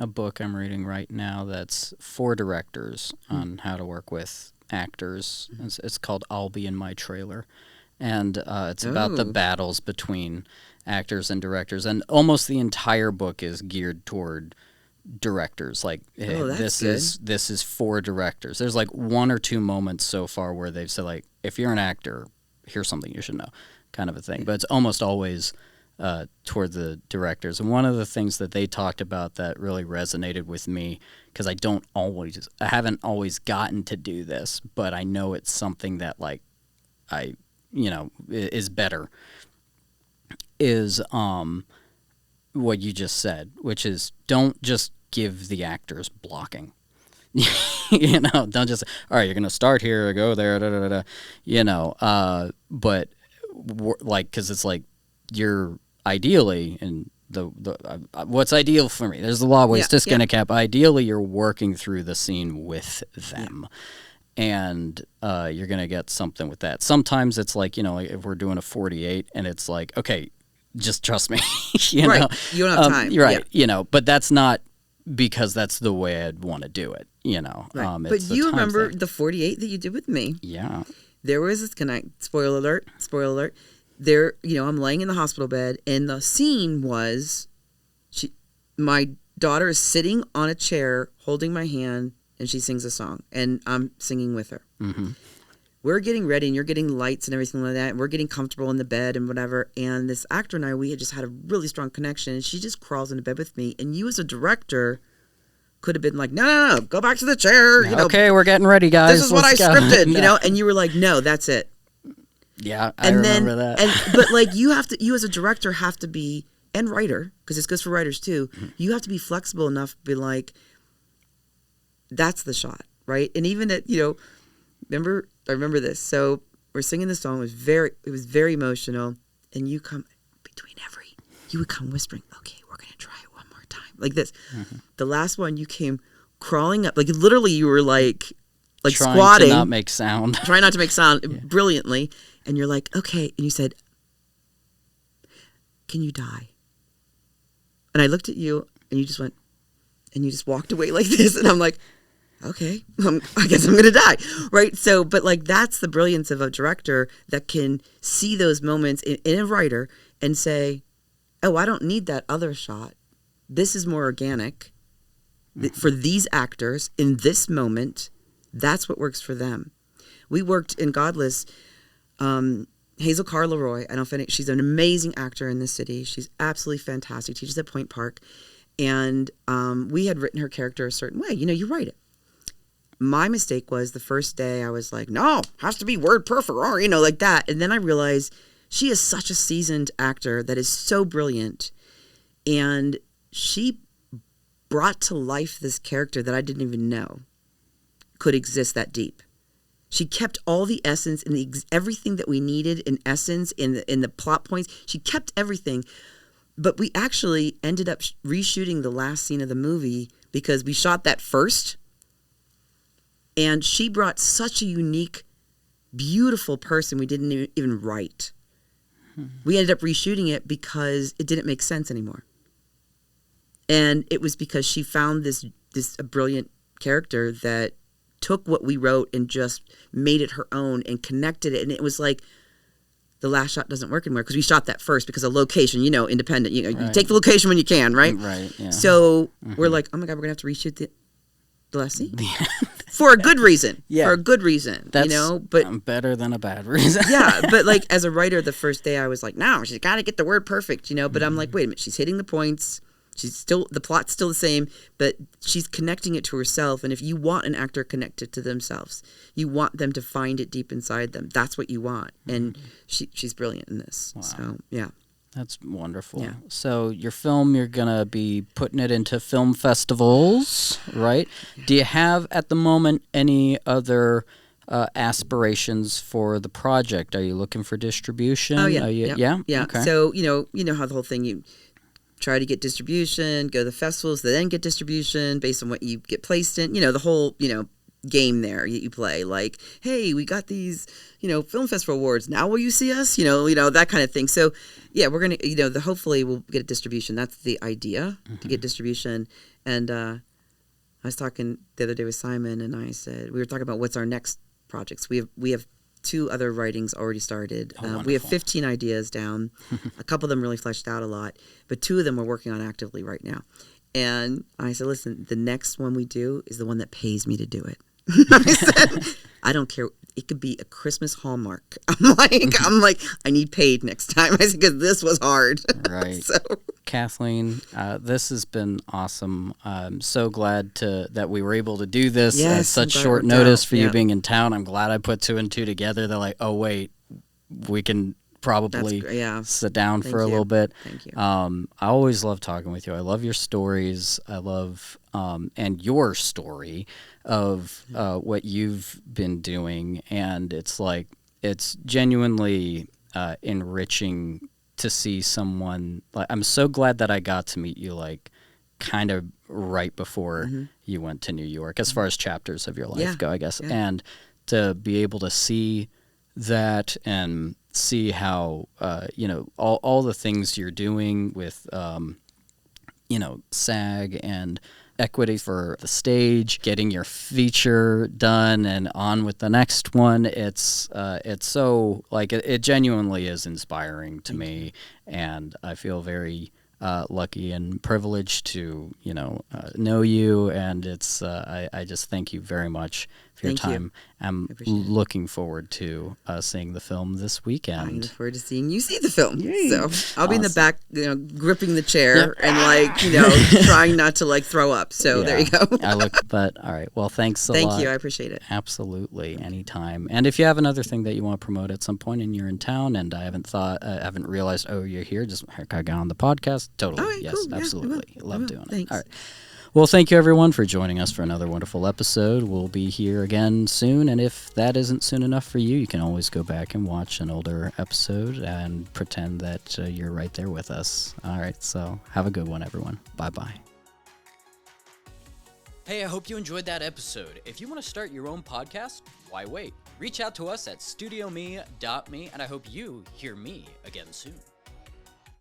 Speaker 1: book I'm reading right now that's for directors on how to work with actors. It's called "I'll Be in My Trailer," and it's about the battles between actors and directors, and almost the entire book is geared toward directors. Like, this is for directors. There's like one or two moments so far where they've said like, if you're an actor, here's something you should know, kind of a thing. But it's almost always toward the directors. And one of the things that they talked about that really resonated with me, because I haven't always gotten to do this, but I know it's something that like is better, is what you just said, which is don't just give the actors blocking. You know, don't just, all right, you're going to start here, go there, da, da, da, da. You know, but like, because it's like you're ideally, and what's ideal for me, there's a lot of ways to skin a cat. Ideally, you're working through the scene with them. And you're going to get something with that. Sometimes it's like, you know, like if we're doing a 48 and it's like, okay, just trust me. You know?
Speaker 2: You don't have time.
Speaker 1: Right. You know, but that's not because that's the way I'd want to do it, you know.
Speaker 2: Right. But you remember the 48 that you did with me.
Speaker 1: Yeah.
Speaker 2: There was this, spoiler alert, there, you know, I'm laying in the hospital bed, and the scene was my daughter is sitting on a chair holding my hand, and she sings a song, and I'm singing with her.
Speaker 1: Mm-hmm.
Speaker 2: We're getting ready, and you're getting lights and everything like that, and we're getting comfortable in the bed and whatever, and this actor and I, we had just had a really strong connection, and she just crawls into bed with me, and you as a director could have been like, no, go back to the chair. You know,
Speaker 1: okay, we're getting ready, guys.
Speaker 2: This is what I scripted, you know, and you were like, no, that's it.
Speaker 1: Yeah, I remember that.
Speaker 2: But like you as a director have to be, and writer, because this goes for writers too, you have to be flexible enough to be like, that's the shot, right? And even at, you know, I remember this. So we're singing the song. It was very emotional. And you come you would come whispering, okay, we're going to try it one more time. Like this. Mm-hmm. The last one, you came crawling up. Like literally you were like trying squatting.
Speaker 1: Trying not to make sound.
Speaker 2: Trying not to make sound brilliantly. And you're like, okay. And you said, can you die? And I looked at you and you just went, and you just walked away like this. And I'm like, okay, I guess I'm going to die. Right. So, but like, that's the brilliance of a director that can see those moments in a writer and say, oh, I don't need that other shot. This is more organic for these actors in this moment. That's what works for them. We worked in Godless, Hazel Carl-Leroy. I don't know if she's an amazing actor in this city. She's absolutely fantastic. Teaches at Point Park. And we had written her character a certain way. You know, you write it. My mistake was the first day I was like, no, has to be word perfect, or, you know, like that. And then I realized she is such a seasoned actor that is so brilliant. And she brought to life this character that I didn't even know could exist that deep. She kept all the essence and everything that we needed in essence in the plot points. She kept everything. But we actually ended up reshooting the last scene of the movie because we shot that first. And she brought such a unique, beautiful person we didn't even write. We ended up reshooting it because it didn't make sense anymore. And it was because she found this brilliant character that took what we wrote and just made it her own and connected it. And it was like, the last shot doesn't work anymore because we shot that first because of location, you know, independent. You know, you take the location when you can, right?
Speaker 1: Right, yeah.
Speaker 2: So we're like, oh my God, we're going to have to reshoot the last scene. For a good reason. Yeah. For a good reason. That's, you know, but
Speaker 1: better than a bad reason.
Speaker 2: Yeah, but like as a writer, the first day I was like, no, she's got to get the word perfect, you know. But I'm like, wait a minute, she's hitting the points. The plot's still the same, but she's connecting it to herself. And if you want an actor connected to themselves, you want them to find it deep inside them. That's what you want. And she's brilliant in this. Wow. So, yeah.
Speaker 1: That's wonderful. Yeah. So your film, you're going to be putting it into film festivals, right? Do you have at the moment any other aspirations for the project? Are you looking for distribution?
Speaker 2: Oh, yeah.
Speaker 1: Yeah? Okay.
Speaker 2: So, you know how the whole thing, you try to get distribution, go to the festivals, then get distribution based on what you get placed in, you know, the whole, you know, game there you play, like, hey, we got these, you know, film festival awards, now will you see us, you know, that kind of thing. So yeah, we're gonna, you know, hopefully we'll get a distribution. That's the idea, to get distribution. And I was talking the other day with Simon, and I said, we were talking about what's our next projects. We have 2 other writings already started. We have 15 ideas down. A couple of them really fleshed out a lot, but 2 of them we're working on actively right now. And I said, listen, the next one we do is the one that pays me to do it. I said, I don't care. It could be a Christmas Hallmark. I'm like, I need paid next time. I said, because this was hard.
Speaker 1: Right.
Speaker 2: So,
Speaker 1: Kathleen, this has been awesome. I'm so glad that we were able to do this at such short notice for you being in town. I'm glad I put 2 and 2 together. They're like, oh, wait, we can probably sit down for a little bit.
Speaker 2: Thank you.
Speaker 1: I always love talking with you. I love your stories. I love and your story of what you've been doing, and it's genuinely enriching to see someone. I'm so glad that I got to meet you kind of right before you went to New York, as far as chapters of your life go, I guess, and to be able to see that and see how all the things you're doing with SAG and equity for the stage, getting your feature done and on with the next one. It's so it genuinely is inspiring to me, and I feel very lucky and privileged to know you, and it's I just thank you very much for your time. I'm looking forward to seeing the film this weekend.
Speaker 2: I look forward to seeing you see the film. Yay. So I'll be in the back, gripping the chair and trying not to throw up. So there you go.
Speaker 1: But all right. Well, thanks a lot.
Speaker 2: Thank you. I appreciate it.
Speaker 1: Absolutely. Anytime. And if you have another thing that you want to promote at some point and you're in town and I haven't realized, you're here, just get on the podcast. Totally.
Speaker 2: Right,
Speaker 1: yes,
Speaker 2: cool.
Speaker 1: absolutely. Love doing
Speaker 2: Thanks.
Speaker 1: it. All right. Well, thank you, everyone, for joining us for another wonderful episode. We'll be here again soon, and if that isn't soon enough for you, you can always go back and watch an older episode and pretend that you're right there with us. All right, so have a good one, everyone. Bye-bye. Hey, I hope you enjoyed that episode. If you want to start your own podcast, why wait? Reach out to us at StudioME.me, and I hope you hear me again soon.